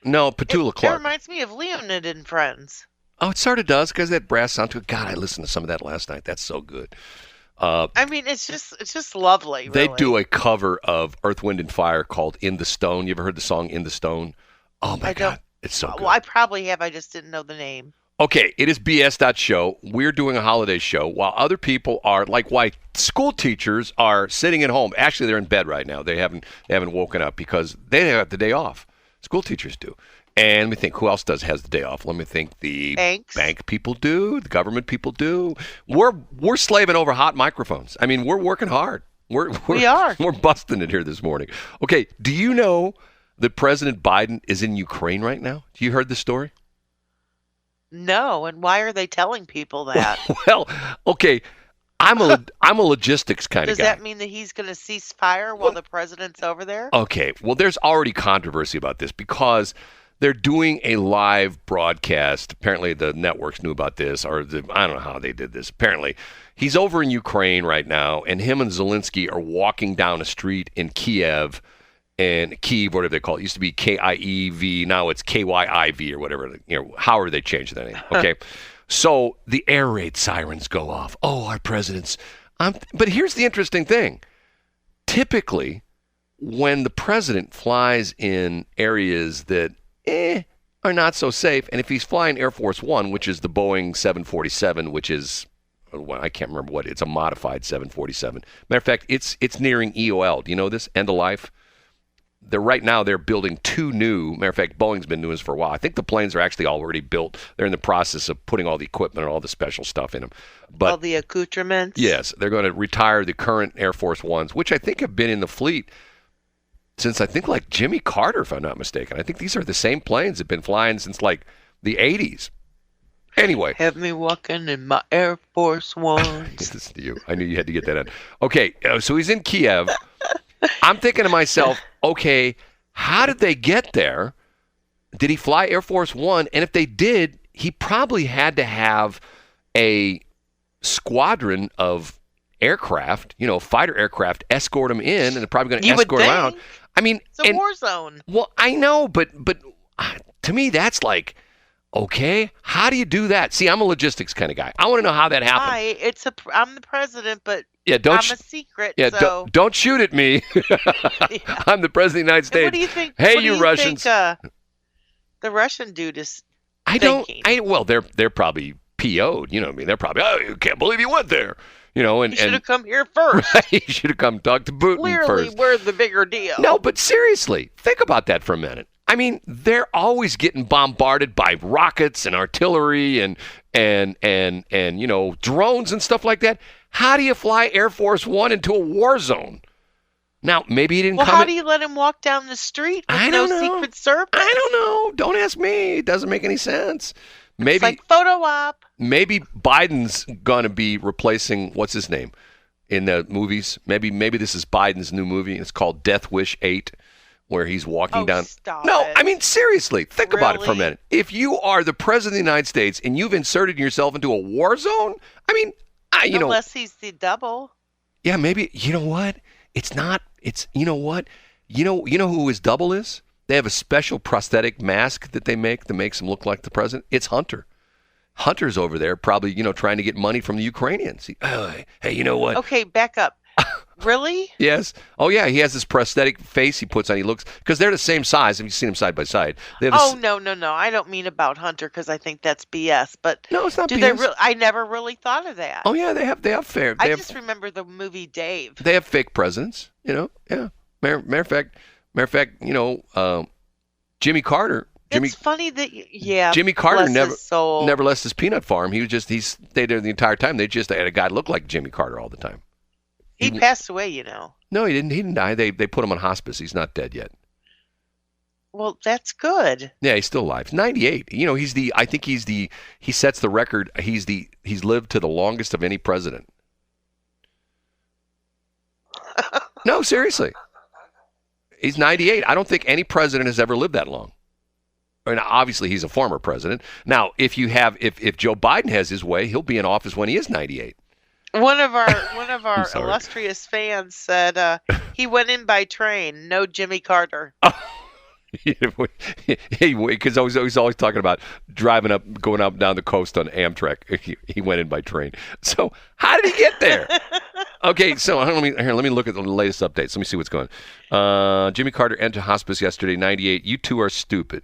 C: No, Petula Clark.
D: It reminds me of Leonid and Friends.
C: Oh, it sort of does because that brass sound to it. God, I listened to some of that last night. That's so good.
D: I mean, it's just lovely.
C: They
D: really.
C: do a cover of Earth, Wind, and Fire called "In the Stone." You ever heard the song "In the Stone"? Oh my God, it's so good.
D: Well, I probably have. I just didn't know the name. Okay,
C: it is BS.Show. We're doing a holiday show while other people are why school teachers are sitting at home. Actually, they're in bed right now. They haven't woken up because they have the day off. School teachers do. And let me think, who else has the day off? Let me think. The bank people do. The government people do. We're slaving over hot microphones. I mean, we're working hard. We are. We're busting it here this morning. Okay, do you know that President Biden is in Ukraine right now? You heard the story?
D: No, and why are they telling people that?
C: Well, okay, I'm a logistics kind of guy.
D: Does that mean that he's going to cease fire while the president's over there?
C: Okay, well, there's already controversy about this because they're doing a live broadcast. Apparently, the networks knew about this, or I don't know how they did this. Apparently, he's over in Ukraine right now, and him and Zelensky are walking down a street in Kiev, and Kyiv, whatever they call it. It used to be Kiev, now it's Kyiv or whatever. However they changed that name. Okay, so the air raid sirens go off. Oh, our president's. But here's the interesting thing. Typically, when the president flies in areas that are not so safe, and if he's flying Air Force One, which is the Boeing 747, which is, I can't remember what, it's a modified 747. Matter of fact, it's nearing EOL. Do you know this? End of life. Right now they're building 2 new. Matter of fact, Boeing's been doing this for a while. I think the planes are actually already built. They're in the process of putting all the equipment and all the special stuff in them. But
D: all the accoutrements.
C: Yes, they're going to retire the current Air Force Ones, which I think have been in the fleet since I think like Jimmy Carter, if I'm not mistaken. I think these are the same planes that have been flying since like the 80s. Anyway.
D: Have me walking in my Air Force Ones.
C: This is you. I knew you had to get that in. Okay, so he's in Kiev. I'm thinking to myself, okay, how did they get there? Did he fly Air Force One? And if they did, he probably had to have a squadron of aircraft, fighter aircraft, escort him in, and they're probably going to escort him out. I mean,
D: it's a war zone.
C: Well, I know, but to me, that's like, okay, how do you do that? See, I'm a logistics kind of guy. I want to know how that happened.
D: I'm the president, but
C: I'm
D: a secret.
C: Yeah,
D: so.
C: don't shoot at me.
D: Yeah.
C: I'm the president of the United States.
D: And what do you think?
C: Hey, you Russians.
D: Think, the Russian dude is
C: thinking? Well, they're probably PO'd. You know what I mean? They're probably, you can't believe you went there. And
D: you should have come here first.
C: Right, you should have come talk to Putin
D: Clearly,
C: first.
D: we're the bigger deal.
C: No, but seriously, think about that for a minute. I mean, they're always getting bombarded by rockets and artillery and drones and stuff like that. How do you fly Air Force One into a war zone? Now, maybe he didn't come.
D: Well, how do you let him walk down the street with no Secret Service?
C: I don't know. Don't ask me. It doesn't make any sense. Maybe
D: it's like photo op.
C: Maybe Biden's gonna be replacing what's his name in the movies. Maybe this is Biden's new movie. It's called Death Wish 8. Where he's walking down. No, I mean, seriously, think about it for a minute. If you are the president of the United States and you've inserted yourself into a war zone, I mean,
D: unless he's the double.
C: Yeah, maybe. You know what? It's not. It's, you know what? You know who his double is? They have a special prosthetic mask that they make that makes him look like the president. It's Hunter. Hunter's over there probably, trying to get money from the Ukrainians. Hey, you know what?
D: Okay, back up. Really?
C: Yes. Oh, yeah. He has this prosthetic face he puts on. He looks, because they're the same size. Have you seen them side by side?
D: No. I don't mean about Hunter because I think that's BS. But
C: no, it's not BS.
D: They really? I never really thought of that.
C: Oh, yeah. They have fair.
D: I just remember the movie Dave.
C: They have fake presidents, Yeah. Matter of fact, Jimmy Carter.
D: It's funny that,
C: Jimmy Carter
D: never
C: left his peanut farm. He stayed there the entire time. They just had a guy look like Jimmy Carter all the time.
D: He passed away,
C: No, he didn't. He didn't die. They put him on hospice. He's not dead yet.
D: Well, that's good.
C: Yeah, he's still alive. 98. He sets the record. He's lived to the longest of any president. No, seriously. He's 98. I don't think any president has ever lived that long. I mean, obviously, he's a former president. Now, if Joe Biden has his way, he'll be in office when he is 98.
D: One of our illustrious fans said he went in by train. No Jimmy Carter.
C: Because he's always talking about going up and down the coast on Amtrak. He went in by train. So how did he get there? Okay, so let me look at the latest updates. Let me see what's going on. Jimmy Carter entered hospice yesterday, 98. You two are stupid.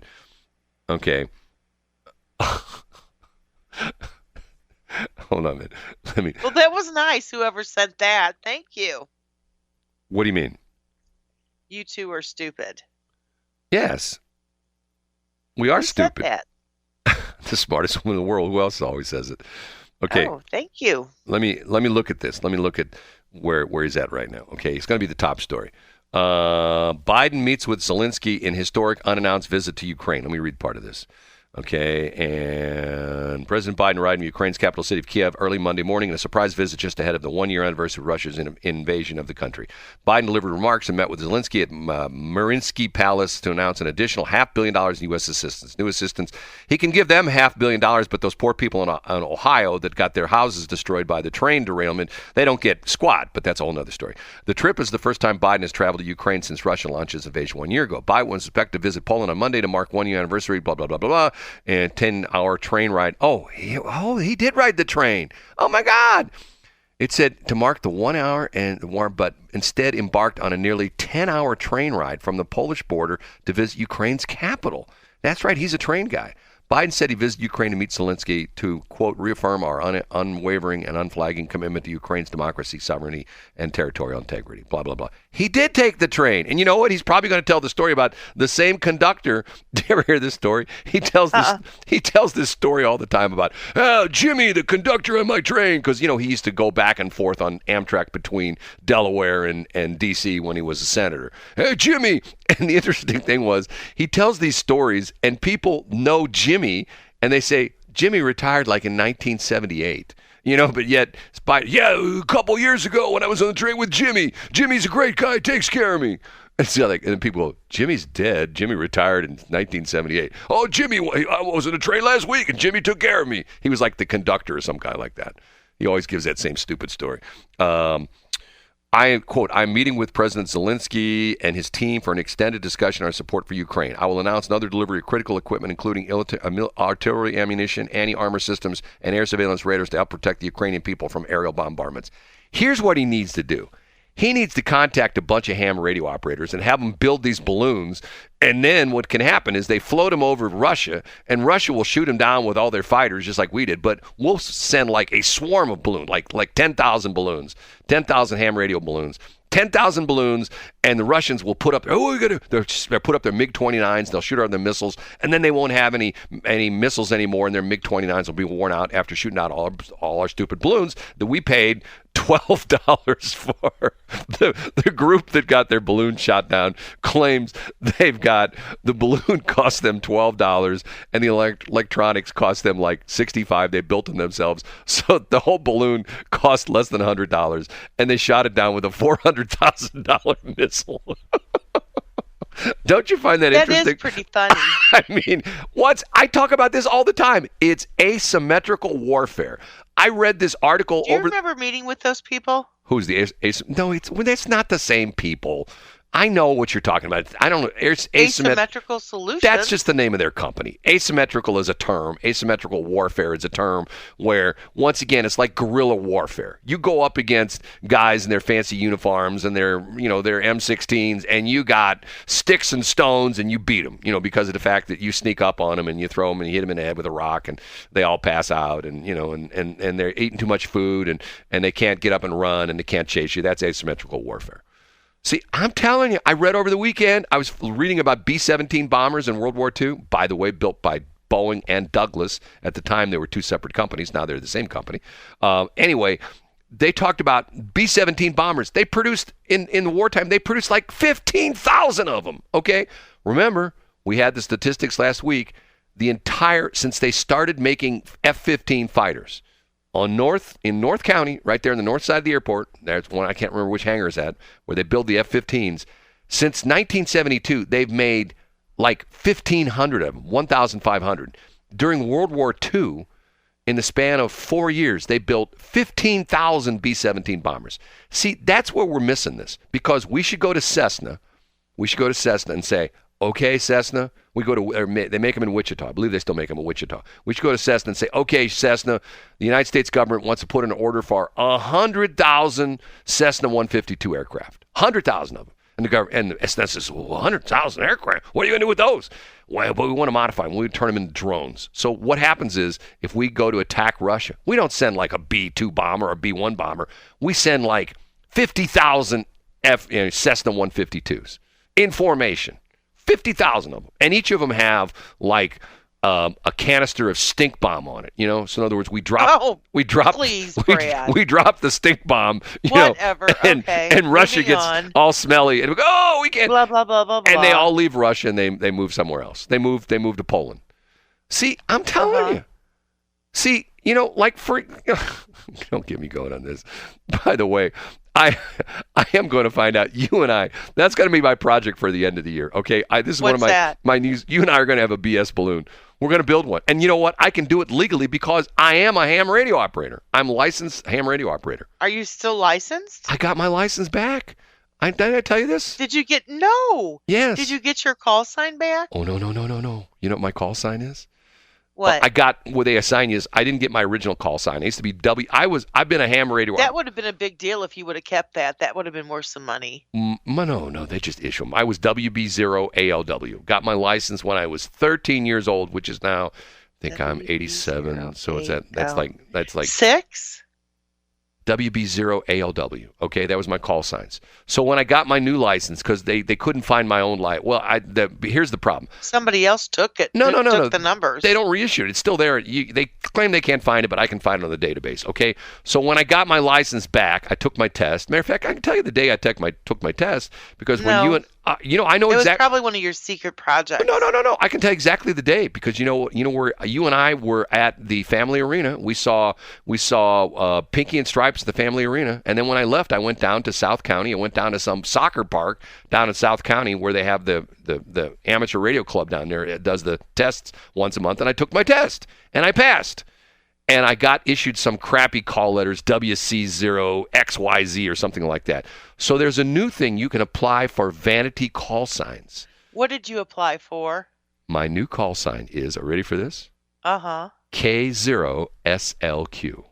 C: Okay. Hold on a minute.
D: Well, that was nice, whoever sent that. Thank you.
C: What do you mean?
D: You two are stupid.
C: Yes. We are stupid.
D: Said that?
C: The smartest woman in the world. Who else always says it? Okay.
D: Oh, thank you.
C: Let me look at this. Let me look at where he's at right now. Okay, it's going to be the top story. Biden meets with Zelensky in historic unannounced visit to Ukraine. Let me read part of this. Okay, and President Biden arrived in Ukraine's capital city of Kiev early Monday morning in a surprise visit just ahead of the one-year anniversary of Russia's invasion of the country. Biden delivered remarks and met with Zelensky at Mariinsky Palace to announce an additional $500 million in U.S. assistance. New assistance. He can give them $500 million, but those poor people in Ohio that got their houses destroyed by the train derailment, they don't get squat, but that's a whole other story. The trip is the first time Biden has traveled to Ukraine since Russia launched its invasion 1 year ago. Biden was expected to visit Poland on Monday to mark 1 year anniversary, blah, blah, blah, blah, blah. And 10-hour train ride. He did ride the train. Oh, my God. It said to mark the 1 hour but instead embarked on a nearly 10-hour train ride from the Polish border to visit Ukraine's capital. That's right. He's a train guy. Biden said he visited Ukraine to meet Zelensky to, quote, reaffirm our unwavering and unflagging commitment to Ukraine's democracy, sovereignty, and territorial integrity, blah, blah, blah. He did take the train. And you know what? He's probably going to tell the story about the same conductor. Did you ever hear this story? He tells this story all the time about, oh, Jimmy, the conductor on my train. Because, he used to go back and forth on Amtrak between Delaware and D.C. when he was a senator. Hey, Jimmy. And the interesting thing was he tells these stories and people know Jimmy and they say, Jimmy retired like in 1978. But yet, a couple years ago when I was on the train with Jimmy, Jimmy's a great guy, takes care of me. And then people go, Jimmy's dead. Jimmy retired in 1978. Oh, Jimmy, I was on a train last week and Jimmy took care of me. He was like the conductor or some guy like that. He always gives that same stupid story. I'm meeting with President Zelensky and his team for an extended discussion on our support for Ukraine. I will announce another delivery of critical equipment, including artillery ammunition, anti-armor systems, and air surveillance radars to help protect the Ukrainian people from aerial bombardments. Here's what he needs to do. He needs to contact a bunch of ham radio operators and have them build these balloons. And then what can happen is they float them over Russia, and Russia will shoot them down with all their fighters, just like we did. But we'll send like a swarm of balloons, like 10,000 balloons, 10,000 ham radio balloons. 10,000 balloons, and the Russians will put up. They'll put up their MiG-29s. They'll shoot out their missiles, and then they won't have any missiles anymore, and their MiG-29s will be worn out after shooting out all our stupid balloons that we paid $12 for. The group that got their balloon shot down claims the balloon cost them $12, and the electronics cost them like $65. They built them themselves, so the whole balloon cost less than $100, and they shot it down with a $400,000 missile. Don't you find that interesting?
D: That is pretty funny.
C: I mean, I talk about this all the time. It's asymmetrical warfare. I read this article.
D: Do you remember meeting with those people?
C: Who's the No, it's not the same people. I know what you're talking about. I don't know.
D: Asymmetrical solutions.
C: That's just the name of their company. Asymmetrical is a term. Asymmetrical warfare is a term where, once again, it's like guerrilla warfare. You go up against guys in their fancy uniforms and their M16s, and you got sticks and stones, and you beat them, because of the fact that you sneak up on them and you throw them and you hit them in the head with a rock, and they all pass out, and and they're eating too much food, and they can't get up and run, and they can't chase you. That's asymmetrical warfare. See, I'm telling you, I read over the weekend, I was reading about B-17 bombers in World War II, by the way, built by Boeing and Douglas. At the time, they were two separate companies. Now they're the same company. Anyway, they talked about B-17 bombers. They produced, in the wartime, they produced like 15,000 of them, okay? Remember, we had the statistics last week, since they started making F-15 fighters, in North County, right there on the north side of the airport, there's one, I can't remember which hangar is at, where they build the F-15s. Since 1972, they've made like 1,500 of them, 1,500. During World War II, in the span of 4 years, they built 15,000 B-17 bombers. See, that's where we're missing this, because we should go to Cessna. We should go to Cessna and say, okay, Cessna, they make them in Wichita. I believe they still make them in Wichita. We should go to Cessna and say, okay, Cessna, the United States government wants to put in an order for 100,000 Cessna 152 aircraft. 100,000 of them. And the government, and Cessna says, well, 100,000 aircraft? What are you going to do with those? Well, but we want to modify them. We turn them into drones. So what happens is, if we go to attack Russia, we don't send like a B-2 bomber or a B-1 bomber. We send like 50,000 Cessna 152s in formation. 50,000 of them, and each of them have like a canister of stink bomb on it. So in other words, we drop the stink bomb.
D: Whatever.
C: And Russia gets all smelly, and we go, we can't.
D: Blah blah blah blah blah.
C: And they all leave Russia and they move somewhere else. They move to Poland. See, I'm telling you. See, don't get me going on this. By the way, I am going to find out, you and I, that's going to be my project for the end of the year, okay? This is one of my news. You and I are going to have a BS balloon. We're going to build one. And you know what? I can do it legally because I am a ham radio operator. I'm a licensed ham radio operator.
D: Are you still licensed?
C: I got my license back. Did I tell you this?
D: No.
C: Yes.
D: Did you get your call sign back?
C: Oh, no. You know what my call sign is?
D: What?
C: What they assign you is, I didn't get my original call sign. It used to be I've been a ham radio.
D: That would have been a big deal if you would have kept that. That would have been worth some money.
C: No, they just issue them. I was WB0ALW. Got my license when I was 13 years old, which is now think I'm 87. So it's that's like
D: 6?
C: WB0ALW. Okay, that was my call signs. So when I got my new license, because they couldn't find my own light. Well, here's the problem.
D: Somebody else took it.
C: No.
D: Took the numbers.
C: They don't reissue it. It's still there. They claim they can't find it, but I can find it on the database. Okay, so when I got my license back, I took my test. Matter of fact, I can tell you the day I took my test because when you and I know
D: exactly. It was probably one of your secret projects.
C: No. I can tell you exactly the day because you know where you and I were at the Family Arena. We saw Pinky and Stripes at the Family Arena, and then when I left, I went down to South County. I went down to some soccer park down in South County where they have the amateur radio club down there. It does the tests once a month, and I took my test and I passed. And I got issued some crappy call letters, WC0XYZ or something like that. So there's a new thing you can apply for vanity call signs.
D: What did you apply for?
C: My new call sign is, are you ready for this?
D: Uh-huh.
C: K0SLQ.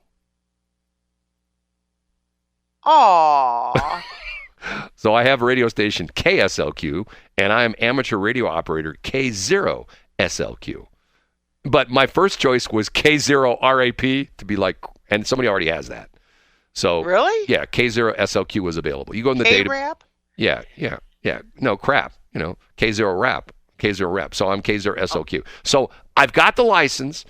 D: Aww.
C: So I have a radio station KSLQ, and I am amateur radio operator K0SLQ. But my first choice was K0RAP to be like, and somebody already has that. So
D: really?
C: Yeah, K0SLQ was available. You go in the data.
D: K-Rap?
C: Yeah. No, crap. K0RAP. K0RAP. So I'm K0SLQ. So I've got the license,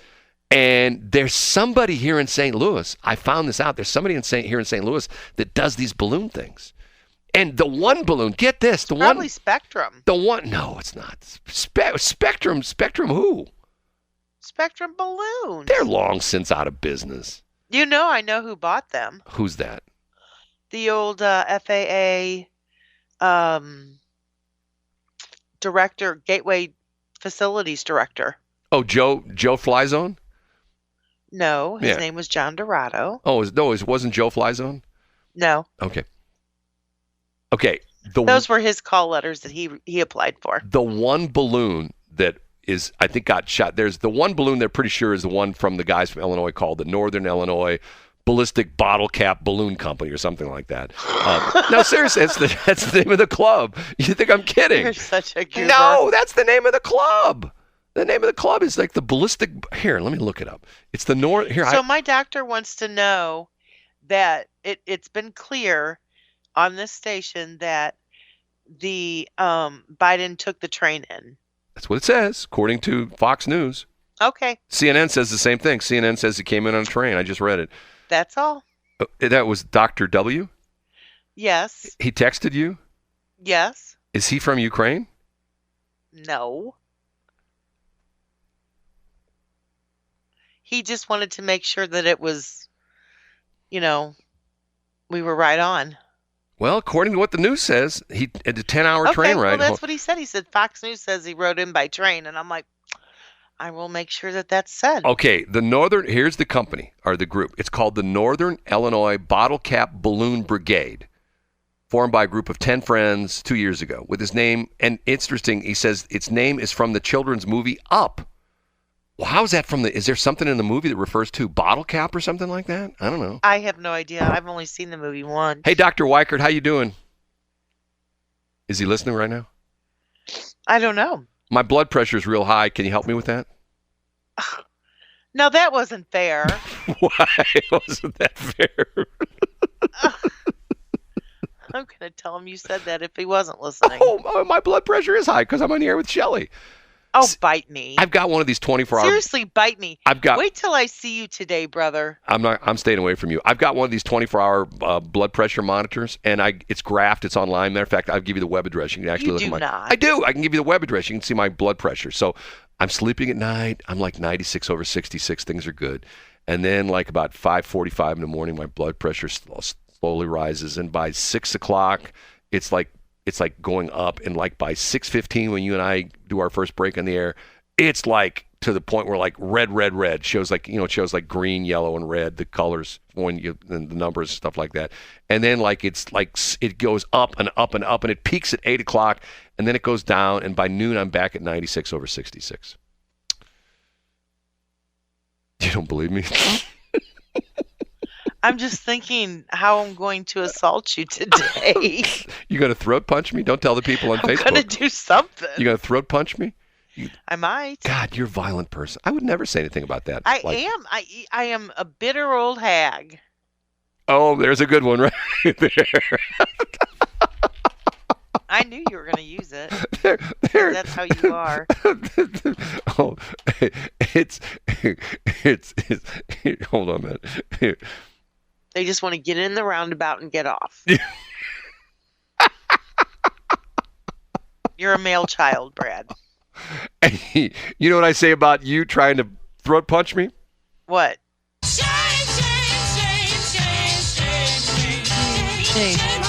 C: and there's somebody here in St. Louis. I found this out. There's somebody here in St. Louis that does these balloon things. And the one balloon, get this.
D: Probably Spectrum.
C: No, it's not. Spectrum who?
D: Spectrum balloons.
C: They're long since out of business.
D: I know who bought them.
C: Who's that?
D: The old FAA director, Gateway Facilities Director.
C: Oh, Joe Flyzone?
D: No, his name was John Dorado.
C: Oh, it wasn't Joe Flyzone?
D: No.
C: Okay.
D: Those were his call letters that he applied for.
C: The one balloon that is, I think, got shot. There's the one balloon they're pretty sure is the one from the guys from Illinois called the Northern Illinois Ballistic Bottle Cap Balloon Company or something like that. No, seriously, that's the name of the club. You think I'm kidding?
D: You're such a goober.
C: No, that's the name of the club. The name of the club is like the Ballistic. Here, let me look it up. It's the North. Here,
D: So my doctor wants to know that it's been clear on this station that the Biden took the train in.
C: That's what it says, according to Fox News.
D: Okay.
C: CNN says the same thing. CNN says he came in on a train. I just read it.
D: That's all.
C: That was Dr. W?
D: Yes.
C: He texted you?
D: Yes.
C: Is he from Ukraine?
D: No. He just wanted to make sure that it was, we were right on.
C: Well, according to what the news says, he had a 10-hour train ride.
D: Well, that's what he said. He said Fox News says he rode in by train, and I'm like, I will make sure that that's said.
C: Okay, here's the company, or the group. It's called the Northern Illinois Bottle Cap Balloon Brigade, formed by a group of 10 friends 2 years ago. With his name, and interesting, he says its name is from the children's movie Up. Well, how is that is there something in the movie that refers to bottle cap or something like that? I don't know.
D: I have no idea. I've only seen the movie once.
C: Hey, Dr. Weichert, how you doing? Is he listening right now?
D: I don't know.
C: My blood pressure is real high. Can you help me with that?
D: No, that wasn't fair.
C: Why wasn't that fair?
D: I'm going to tell him you said that if he wasn't listening.
C: Oh, my blood pressure is high because I'm on the air with Shelley.
D: Oh, bite me.
C: I've got one of these 24-hour...
D: Seriously, bite me. Wait till I see you today, brother.
C: I'm staying away from you. I've got one of these 24-hour blood pressure monitors, and it's graphed. It's online. Matter of fact, I'll give you the web address. You can actually look at my...
D: not.
C: I do. I can give you the web address. You can see my blood pressure. So I'm sleeping at night. I'm like 96/66. Things are good. And then like about 5:45 in the morning, my blood pressure slowly rises. And by 6 o'clock, it's like going up, and like by 6:15 when you and I do our first break on the air, it's like to the point where like red shows like it shows like green, yellow, and red, the colors and the numbers, stuff like that. And then like it's like it goes up and up and up, and it peaks at 8 o'clock, and then it goes down, and by noon I'm back at 96/66. You don't believe me?
D: I'm just thinking how I'm going to assault you today.
C: You going to throat punch me? Don't tell the people on Facebook.
D: I'm going to do something.
C: You going to throat punch me?
D: I might.
C: God, you're a violent person. I would never say anything about that.
D: I am. I am a bitter old hag.
C: Oh, there's a good one right there.
D: I knew you were going to use it.
C: There.
D: That's how you are.
C: Oh, it's hold on a minute.
D: They just want to get in the roundabout and get off. You're a male child, Brad.
C: You know what I say about you trying to throat punch me?
D: What?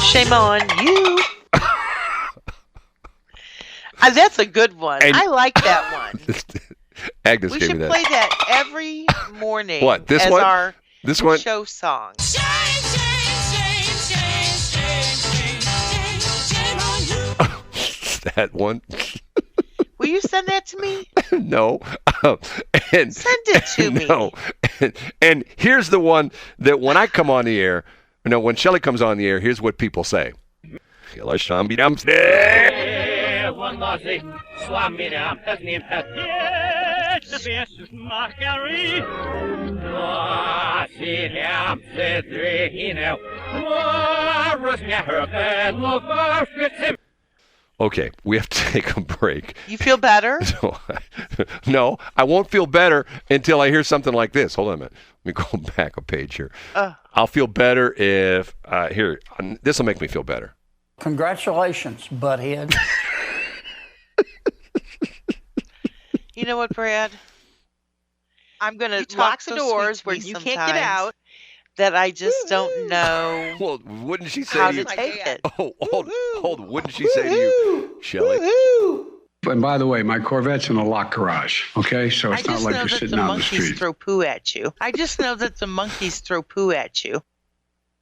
D: Shame on you. That's a good one.
C: And
D: I like that one.
C: Agnes
D: We
C: gave
D: should
C: me that.
D: play that every morning.
C: What, this
D: as
C: one?
D: our
C: This one?
D: show song.
C: That one?
D: Will you send that to me?
C: No. And
D: Send it to me.
C: No. And here's the one that when I come on the air, when Shelley comes on the air, here's what people say. Okay, we have to take a break.
D: You feel better?
C: No, I won't feel better until I hear something like this. Hold on a minute. Let me go back a page here. I'll feel better if this will make me feel better.
G: Congratulations, butthead.
D: You know what, Brad? I'm going to lock the doors where you can't get out. That I just don't know.
C: Well, wouldn't she say
D: how
C: to you?
D: to take it?
C: Oh, hold. Wouldn't she say to you, Shelley?
H: And by the way, my Corvette's in a locked garage. Okay, so it's not like you're sitting out in the street.
D: I just know that the monkeys throw poo at you.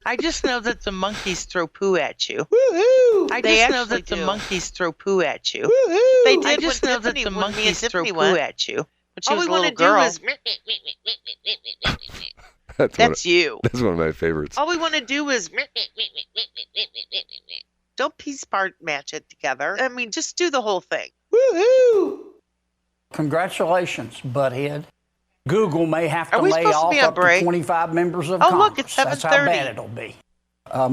D: I just know that the monkeys throw poo at you. I just know that the monkeys throw poo at you. I just know that the monkeys throw poo at you. They did. I just know that the monkeys throw poo at you. All we want to do is. That's you.
C: That's one of my favorites.
D: All we want to do is don't piece part match it together. I mean, just do the whole thing. Woohoo!
G: Congratulations, butthead. Google may have to
D: Are we
G: lay
D: supposed to
G: off
D: be on
G: up to
D: break?
G: 25 members of
D: Oh,
G: Congress.
D: look, it's
G: That's how
D: 7:30.
G: bad it'll be.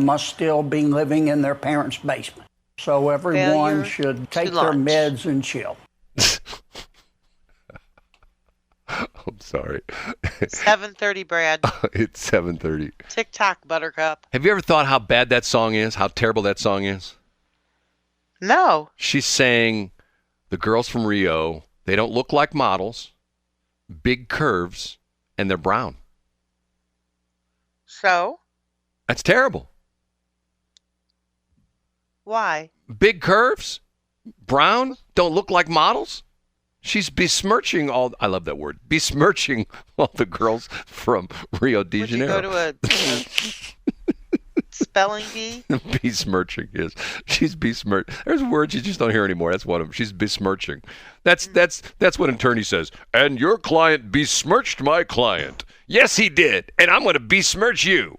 G: Must still be living in their parents' basement. So everyone should take their meds and chill.
C: I'm sorry.
D: 7:30, Brad.
C: It's 7:30.
D: TikTok, Buttercup.
C: Have you ever thought how bad that song is? How terrible that song is?
D: No.
C: She's saying the girls from Rio, they don't look like models, big curves, and they're brown.
D: So?
C: That's terrible.
D: Why?
C: Big curves, brown, don't look like models. She's besmirching I love that word, besmirching all the girls from Rio de Janeiro.
D: Would you go to a spelling bee?
C: Besmirching, yes. She's besmirching. There's words you just don't hear anymore. That's one of them. She's besmirching. That's what an attorney says. And your client besmirched my client. Yes, he did. And I'm going to besmirch you.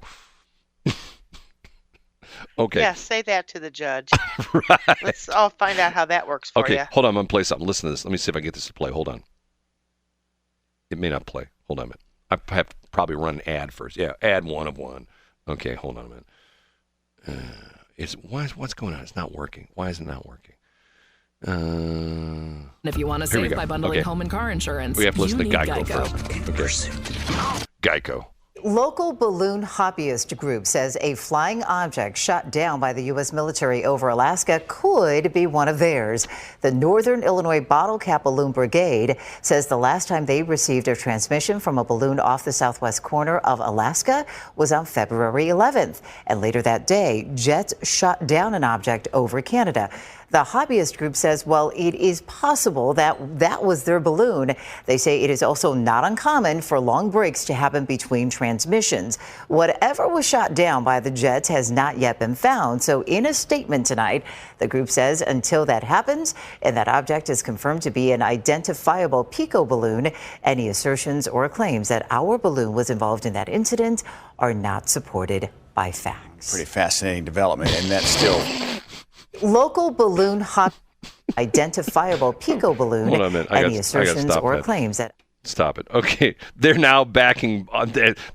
C: Okay.
D: Yeah, say that to the judge.
C: Right.
D: Let's all find out how that works for you.
C: Okay, hold on. I'm going to play something. Listen to this. Let me see if I can get this to play. Hold on. It may not play. Hold on a minute. I have to probably run an ad first. Yeah, ad 1 of 1. Okay, hold on a minute. What's going on? It's not working. Why is it not working?
I: If you want to save by bundling home and car insurance,
C: we have to listen to
I: you need
C: Geico first. Okay. Geico.
J: Local balloon hobbyist group says a flying object shot down by the U.S. military over Alaska could be one of theirs. The Northern Illinois Bottle Cap Balloon Brigade says the last time they received a transmission from a balloon off the southwest corner of Alaska was on February 11th. And later that day, jets shot down an object over Canada. The hobbyist group says, well, it is possible that was their balloon. They say it is also not uncommon for long breaks to happen between transmissions. Whatever was shot down by the jets has not yet been found. So in a statement tonight, the group says until that happens and that object is confirmed to be an identifiable Pico balloon, any assertions or claims that our balloon was involved in that incident are not supported by facts.
K: Pretty fascinating development, and that's still...
J: Local balloon identifiable Pico balloon.
C: Hold on a minute.
J: Any assertions or claims that...
C: Stop it. Okay. They're now backing.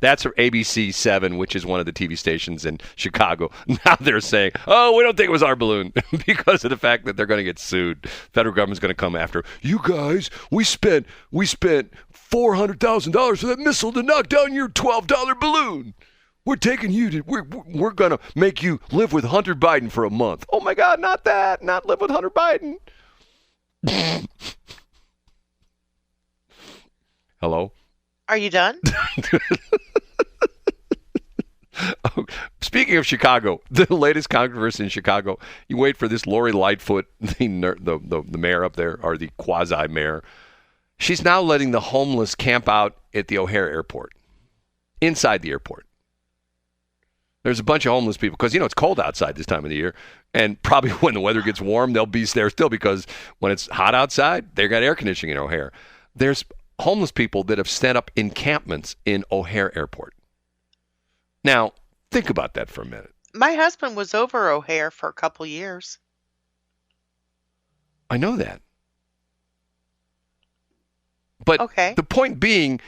C: That's ABC 7, which is one of the TV stations in Chicago. Now they're saying, oh, we don't think it was our balloon because of the fact that they're going to get sued. Federal government's going to come after you guys. We spent $400,000 for that missile to knock down your $12 balloon. We're taking you to, we're going to make you live with Hunter Biden for a month. Oh my God, not that. Not live with Hunter Biden. Hello?
D: Are you done?
C: Speaking of Chicago, the latest controversy in Chicago, you wait for this Lori Lightfoot, the mayor up there, or the quasi-mayor. She's now letting the homeless camp out at the O'Hare Airport, inside the airport. There's a bunch of homeless people, because, it's cold outside this time of the year, and probably when the weather gets warm, they'll be there still, because when it's hot outside, they got air conditioning in O'Hare. There's homeless people that have set up encampments in O'Hare Airport. Now, think about that for a minute.
D: My husband was over O'Hare for a couple years.
C: I know that. But the point being,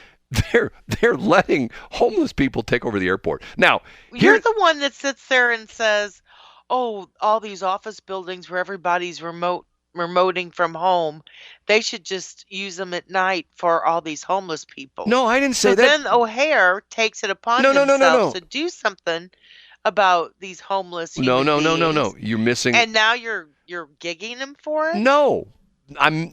C: they're letting homeless people take over the airport. Now,
D: you're the one that sits there and says, oh, all these office buildings where everybody's remoting from home, they should just use them at night for all these homeless people.
C: No, I didn't say that.
D: Then O'Hare takes it upon themselves to do something about these homeless human beings.
C: You're missing.
D: And now you're gigging them for it?
C: No.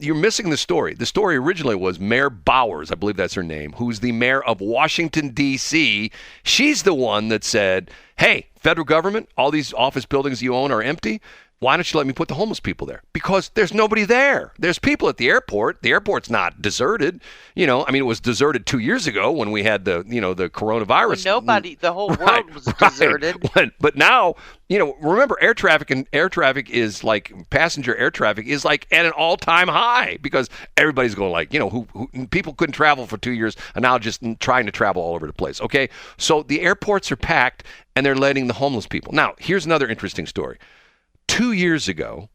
C: You're missing the story. The story originally was Mayor Bowers, I believe that's her name, who's the mayor of Washington, D.C. She's the one that said, hey, federal government, all these office buildings you own are empty. Why don't you let me put the homeless people there? Because there's nobody there. There's people at the airport. The airport's not deserted. It was deserted 2 years ago when we had the coronavirus.
D: When the whole world was deserted.
C: But now, remember air traffic is like passenger air traffic is like at an all-time high because everybody's going like, who people couldn't travel for 2 years and now just trying to travel all over the place. Okay. So the airports are packed and they're letting the homeless people. Now, here's another interesting story. 2 years ago,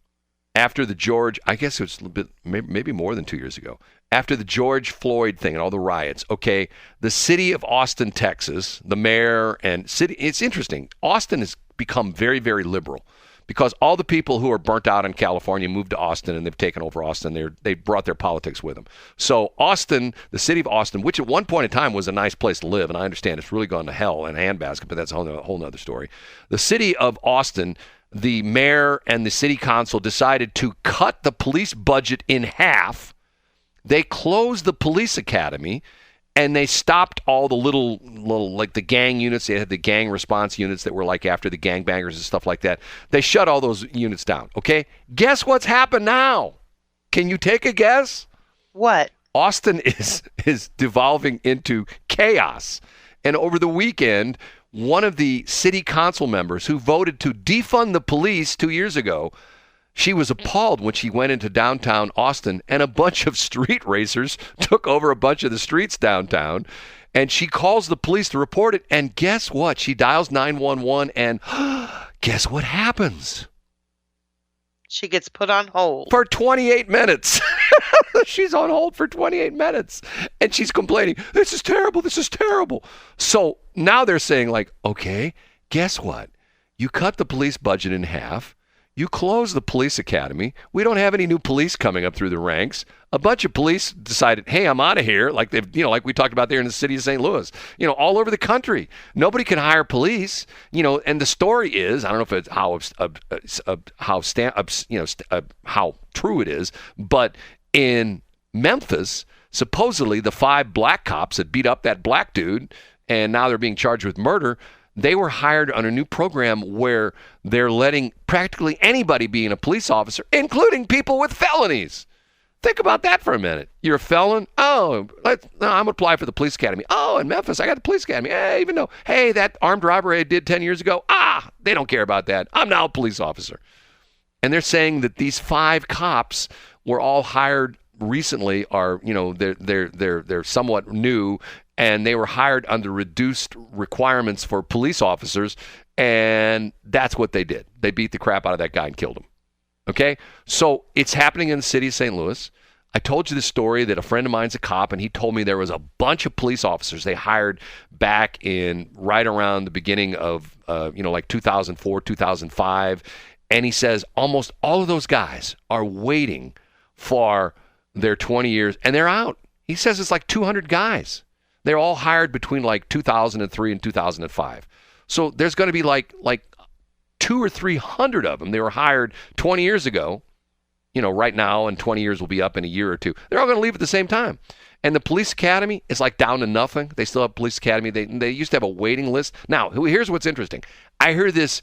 C: after the George, I guess it was a little bit, maybe more than 2 years ago, after the George Floyd thing and all the riots, okay, the city of Austin, Texas, the mayor and city, it's interesting. Austin has become very, very liberal because all the people who are burnt out in California moved to Austin and they've taken over Austin. They brought their politics with them. So Austin, the city of Austin, which at one point in time was a nice place to live, and I understand it's really gone to hell in a handbasket, but that's a whole nother story. The city of Austin, the mayor and the city council decided to cut the police budget in half. They closed the police academy and they stopped all the little like the gang units. They had the gang response units that were like after the gangbangers and stuff like that. They shut all those units down. Okay. Guess what's happened now? Can you take a guess?
D: What?
C: Austin is devolving into chaos. And over the weekend, one of the city council members who voted to defund the police 2 years ago, she was appalled when she went into downtown Austin and a bunch of street racers took over a bunch of the streets downtown. And she calls the police to report it. And guess what? She dials 911 and guess what happens?
D: She gets put on hold.
C: For 28 minutes. She's on hold for 28 minutes. And she's complaining, this is terrible, this is terrible. So now they're saying like, okay, guess what? You cut the police budget in half. You close the police academy. We don't have any new police coming up through the ranks. A bunch of police decided, hey, I'm out of here. Like they've, like we talked about there in the city of St. Louis, all over the country. Nobody can hire police, and the story is, I don't know if it's how true it is, but in Memphis, supposedly the 5 black cops that beat up that black dude and now they're being charged with murder, they were hired on a new program where they're letting practically anybody be a police officer, including people with felonies. Think about that for a minute. You're a felon? Oh, I'm going to apply for the police academy. Oh, in Memphis, I got the police academy. Even though, hey, that armed robbery I did 10 years ago, they don't care about that. I'm now a police officer. And they're saying that these 5 cops were all hired recently, are, they're somewhat new, and they were hired under reduced requirements for police officers, and that's what they did. They beat the crap out of that guy and killed him. Okay? So it's happening in the city of St. Louis. I told you the story that a friend of mine's a cop, and he told me there was a bunch of police officers they hired back in right around the beginning of, like 2004, 2005. And he says almost all of those guys are waiting for their 20 years, and they're out. He says it's like 200 guys. They're all hired between like 2003 and 2005. So there's going to be like 200 or 300 of them. They were hired 20 years ago. Right now, and 20 years will be up in a year or two. They're all going to leave at the same time. And the police academy is like down to nothing. They still have police academy. They used to have a waiting list. Now, here's what's interesting. I heard this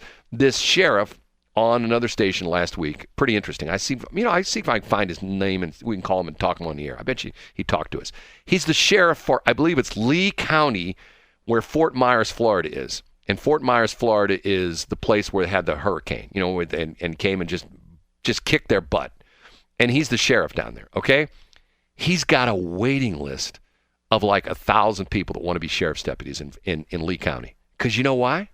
C: sheriff on another station last week. Pretty interesting. I see if I can find his name and we can call him and talk him on the air. I bet you he talked to us. He's the sheriff for, I believe it's Lee County, where Fort Myers, Florida is. And Fort Myers, Florida is the place where they had the hurricane, and came and just kicked their butt. And he's the sheriff down there, okay? He's got a waiting list of like 1,000 people that want to be sheriff's deputies in Lee County. Because you know why?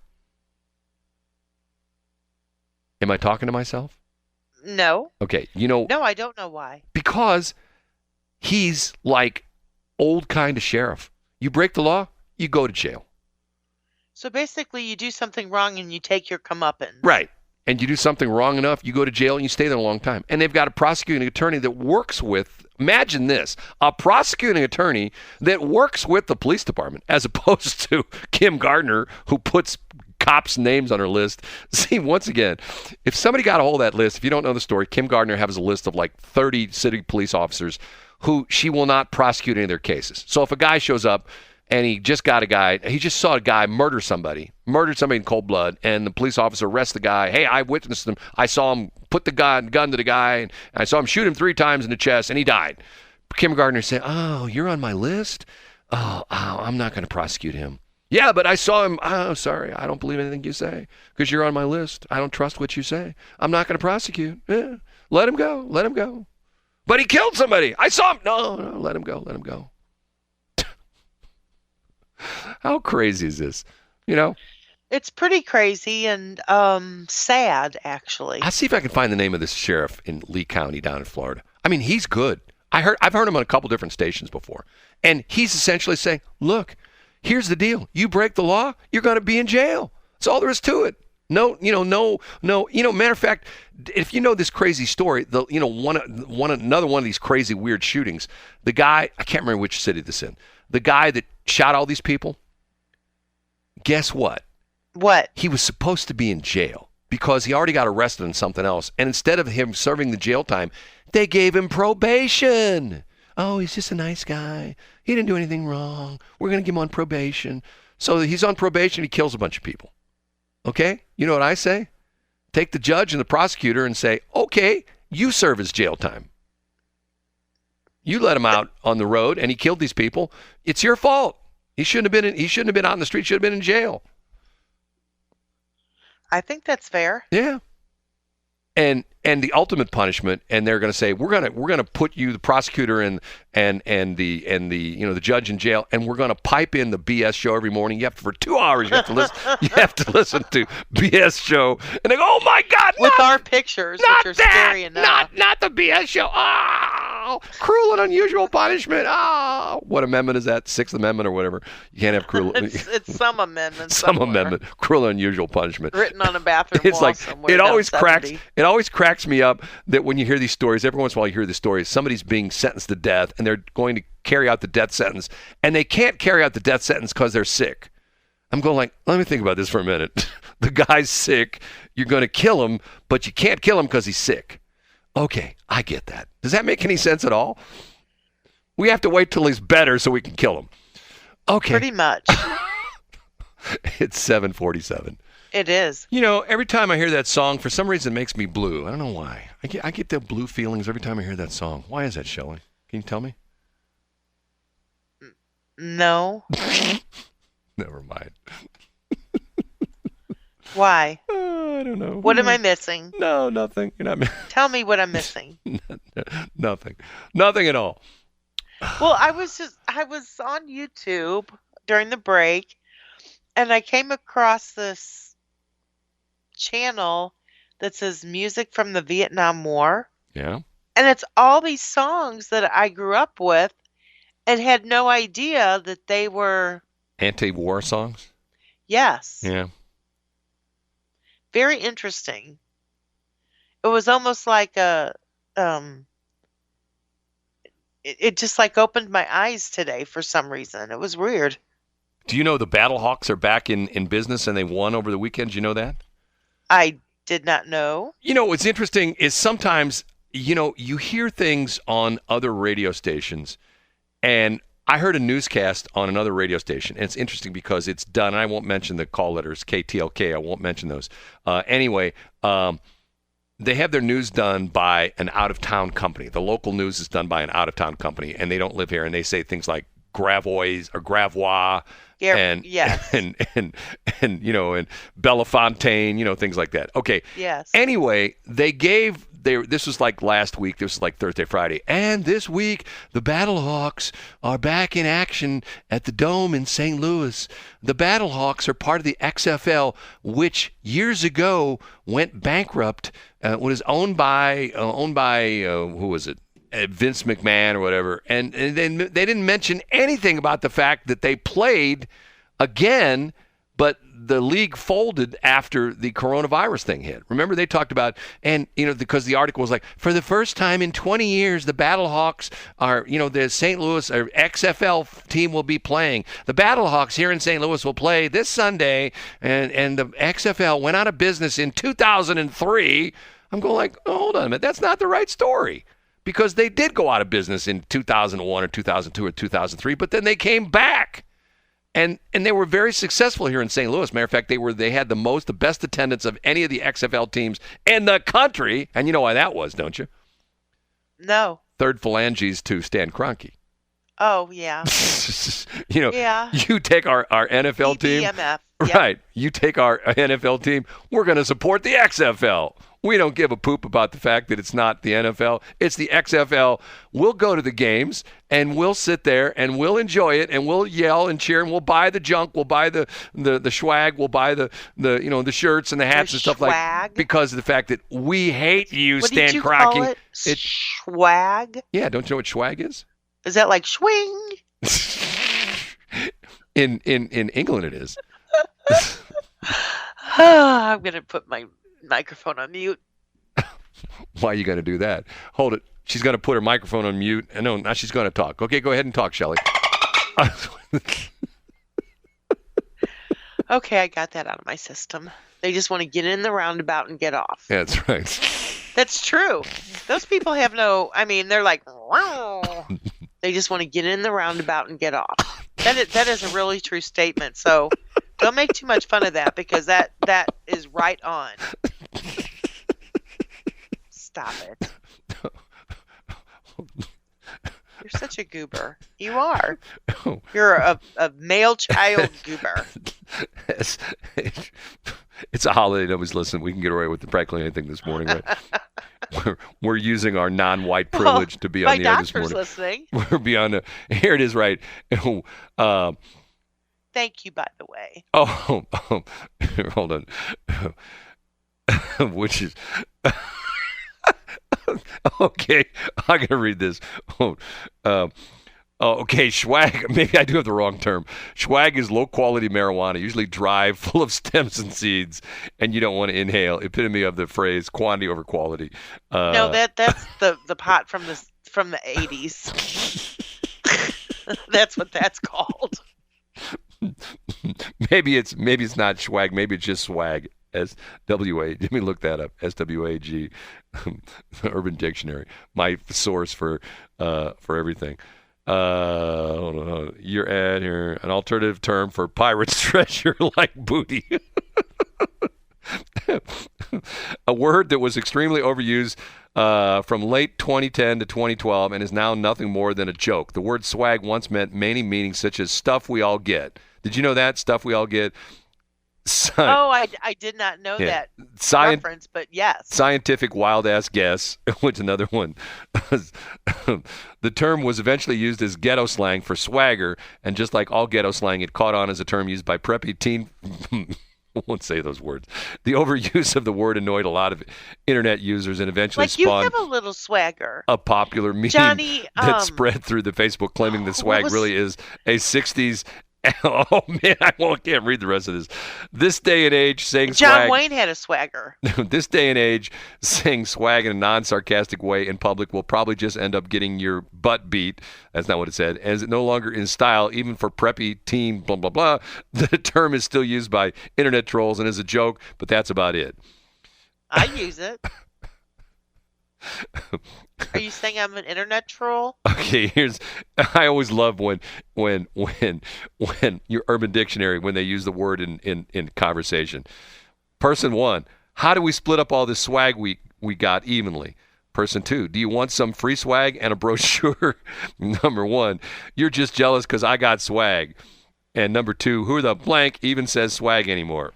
C: Am I talking to myself?
D: No.
C: Okay,
D: No, I don't know why.
C: Because he's like old kind of sheriff. You break the law, you go to jail.
D: So basically you do something wrong and you take your comeuppance.
C: Right. And you do something wrong enough, you go to jail and you stay there a long time. And they've got a prosecuting attorney that works with, imagine this, a prosecuting attorney that works with the police department, as opposed to Kim Gardner, who puts cops' names on her list. See, once again, if somebody got a hold of that list, if you don't know the story, Kim Gardner has a list of like 30 city police officers who she will not prosecute any of their cases. So if a guy shows up, and he just saw a guy murdered somebody in cold blood, and the police officer arrests the guy. Hey, I witnessed him. I saw him put the gun to the guy, and I saw him shoot him 3 times in the chest, and he died. Kim Gardner said, oh, you're on my list? Oh, I'm not going to prosecute him. Yeah, but I saw him. Oh, sorry, I don't believe anything you say because you're on my list. I don't trust what you say. I'm not going to prosecute. Yeah, let him go. But he killed somebody. I saw him. No, let him go. How crazy is this?
D: It's pretty crazy and sad, actually.
C: I'll see if I can find the name of this sheriff in Lee County down in Florida. I mean, he's good. I've heard him on a couple different stations before. And he's essentially saying, look, here's the deal. You break the law, you're going to be in jail. That's all there is to it. No. Matter of fact, if you know this crazy story, another one of these crazy weird shootings, the guy, I can't remember which city this in, the guy that shot all these people, guess what?
D: What?
C: He was supposed to be in jail because he already got arrested on something else. And instead of him serving the jail time, they gave him probation. Oh, he's just a nice guy. He didn't do anything wrong. We're going to give him on probation. So he's on probation. He kills a bunch of people. Okay? You know what I say? Take the judge and the prosecutor and say, okay, you serve his jail time. You let him out on the road, and he killed these people. It's your fault. He shouldn't have been out in the street. Should have been in jail.
D: I think that's fair.
C: Yeah. And the ultimate punishment, and they're going to say we're going to put you, the prosecutor and the judge in jail, and we're going to pipe in the BS show every morning. You have to, for 2 hours. You have to listen to BS show, and they go, oh my God,
D: with our pictures, which are scary enough.
C: Not the BS show. Oh, cruel and unusual punishment. Oh, what amendment is that? 6th Amendment or whatever. You can't have cruel.
D: It's some amendment.
C: Some amendment. Cruel and unusual punishment.
D: Written on a bathroom
C: it's
D: wall
C: like,
D: somewhere.
C: It always cracks me up that when you hear these stories, every once in a while you hear the stories, somebody's being sentenced to death and they're going to carry out the death sentence, and they can't carry out the death sentence because they're sick. I'm going like, let me think about this for a minute. The guy's sick. You're going to kill him, but you can't kill him because he's sick. Okay, I get that. Does that make any sense at all? We have to wait till he's better so we can kill him. Okay.
D: Pretty much.
C: It's 7:47.
D: It is.
C: Every time I hear that song, for some reason it makes me blue. I don't know why. I get the blue feelings every time I hear that song. Why is that, Shelley? Can you tell me?
D: No.
C: Never mind.
D: Why?
C: I don't know.
D: What am I missing?
C: No, nothing. You're not.
D: Tell me what I'm missing.
C: Nothing. Nothing at all.
D: Well, I was on YouTube during the break, and I came across this channel that says music from the Vietnam War.
C: Yeah.
D: And it's all these songs that I grew up with and had no idea that they were
C: anti-war songs.
D: Yes.
C: Yeah.
D: Very interesting. It was almost like it just like opened my eyes today for some reason. It was weird.
C: Do you know the Battlehawks are back in business and they won over the weekend? Do you know that?
D: I did not know.
C: You know, what's interesting is sometimes, you hear things on other radio stations, and I heard a newscast on another radio station, and it's interesting because it's done, and I won't mention the call letters, KTLK, I won't mention those. Anyway, they have their news done by an out-of-town company. The local news is done by an out-of-town company, and they don't live here, and they say things like Gravois or Gravois, and Bellefontaine, things like that. Okay.
D: Yes.
C: Anyway, this was like last week. This was like Thursday, Friday. And this week, the Battlehawks are back in action at the Dome in St. Louis. The Battlehawks are part of the XFL, which years ago went bankrupt. Was owned by who was it? Vince McMahon or whatever. And then they didn't mention anything about the fact that they played again, but the league folded after the coronavirus thing hit. Remember, they talked about, and, because the article was like, for the first time in 20 years, the Battlehawks are, the St. Louis or XFL team will be playing. The Battlehawks here in St. Louis will play this Sunday, and the XFL went out of business in 2003. I'm going like, oh, hold on a minute, that's not the right story. Because they did go out of business in 2001 or 2002 or 2003, but then they came back. And they were very successful here in St. Louis. Matter of fact, they had the best attendance of any of the XFL teams in the country. And you know why that was, don't you?
D: No.
C: Third phalanges to Stan Kroenke.
D: Oh, yeah.
C: You take our NFL team.
D: BMF.
C: Right. You take our NFL team, we're going to support the XFL. We don't give a poop about the fact that it's not the NFL. It's the XFL. We'll go to the games, and we'll sit there, and we'll enjoy it, and we'll yell and cheer, and we'll buy the junk. We'll buy the swag. We'll buy the shirts and the hats and stuff like because of the fact that we hate you, Stan Kroenke.
D: What did you call it? Swag?
C: Yeah, don't you know what swag is?
D: Is that like swing?
C: In England, it is.
D: I'm going to put my microphone on mute.
C: Why are you going to do that? Hold it. She's going to put her microphone on mute. No, now she's going to talk. Okay, go ahead and talk, Shelley.
D: Okay, I got that out of my system. They just want to get in the roundabout and get off.
C: That's right.
D: That's true. Those people have they're like, wow. They just want to get in the roundabout and get off. That is a really true statement. So don't make too much fun of that because that is right on. Stop it. You're such a goober. You are. You're a male child goober.
C: It's a holiday. Nobody's listening. We can get away with practically anything this morning, right? We're using our non-white privilege to be on the air this morning.
D: My doctor's listening.
C: We're beyond here it is, right?
D: Thank you, by the way.
C: Oh, hold on. Which is okay. I'm gonna read this. Okay, swag. Maybe I do have the wrong term. Swag is low-quality marijuana, usually dry, full of stems and seeds, and you don't want to inhale. Epitome of the phrase "quantity over quality."
D: No, that's the pot from the 80s. That's what that's called.
C: Maybe it's not swag. Maybe it's just swag. S-W-A. Let me look that up. S-W-A-G. Urban Dictionary. My source for everything. Hold on. You're at here. An alternative term for pirate's treasure like booty. A word that was extremely overused from late 2010 to 2012 and is now nothing more than a joke. The word swag once meant many meanings such as stuff we all get. Did you know that? Stuff we all get.
D: I did not know that reference, but yes.
C: Scientific wild-ass guess, which another one. The term was eventually used as ghetto slang for swagger, and just like all ghetto slang, it caught on as a term used by preppy teen won't say those words. The overuse of the word annoyed a lot of internet users and eventually
D: Like you
C: spawned
D: have a little swagger.
C: a popular meme
D: Johnny,
C: that spread through the Facebook claiming the swag really is a 60s. Oh, man, can't read the rest of this. This day and age, saying
D: John
C: swag.
D: Wayne had a swagger.
C: This day and age, saying swag in a non-sarcastic way in public will probably just end up getting your butt beat. That's not what it said. As it no longer in style, even for preppy teen, blah, blah, blah. The term is still used by internet trolls and is a joke, but that's about it.
D: I use it. Are you saying I'm an internet troll?
C: Okay, I always love when your Urban Dictionary, when they use the word in conversation. Person 1, how do we split up all this swag we got evenly? Person 2, do you want some free swag and a brochure? Number 1, you're just jealous because I got swag. And number 2, who the blank even says swag anymore?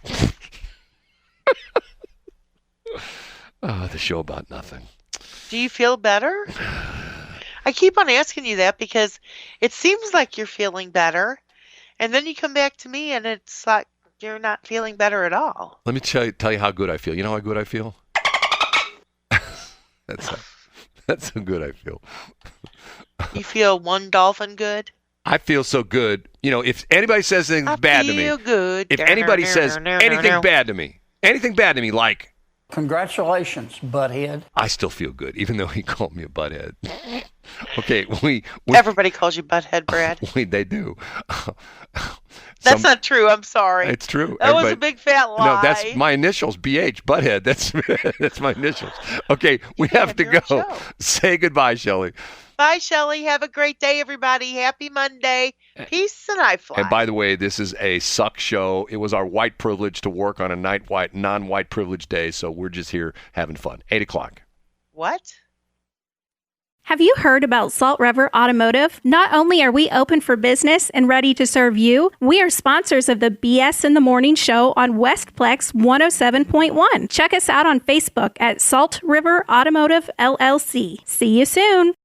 C: Oh, the show about nothing.
D: Do you feel better? I keep on asking you that because it seems like you're feeling better. And then you come back to me and it's like you're not feeling better at all.
C: Let me tell you how good I feel. You know how good I feel? That's how good I feel.
D: You feel one dolphin good?
C: I feel so good. You know, if anybody says anything bad to me,
D: good.
C: If anybody says anything bad to me, like,
G: congratulations, butthead.
C: I still feel good, even though he called me a butthead. Okay,
D: everybody calls you butthead, Brad.
C: They do.
D: That's not true. I'm sorry.
C: It's true.
D: That was a big fat lie.
C: No, that's my initials. BH, butthead. That's my initials. Okay, we have to go. Say goodbye, Shelley.
D: Bye, Shelley. Have a great day, everybody. Happy Monday. Peace and I fly.
C: And by the way, this is a suck show. It was our white privilege to work on a non-white privilege day, so we're just here having fun. 8 o'clock.
D: What?
K: Have you heard about Salt River Automotive? Not only are we open for business and ready to serve you, we are sponsors of the BS in the Morning show on Westplex 107.1. Check us out on Facebook at Salt River Automotive LLC. See you soon.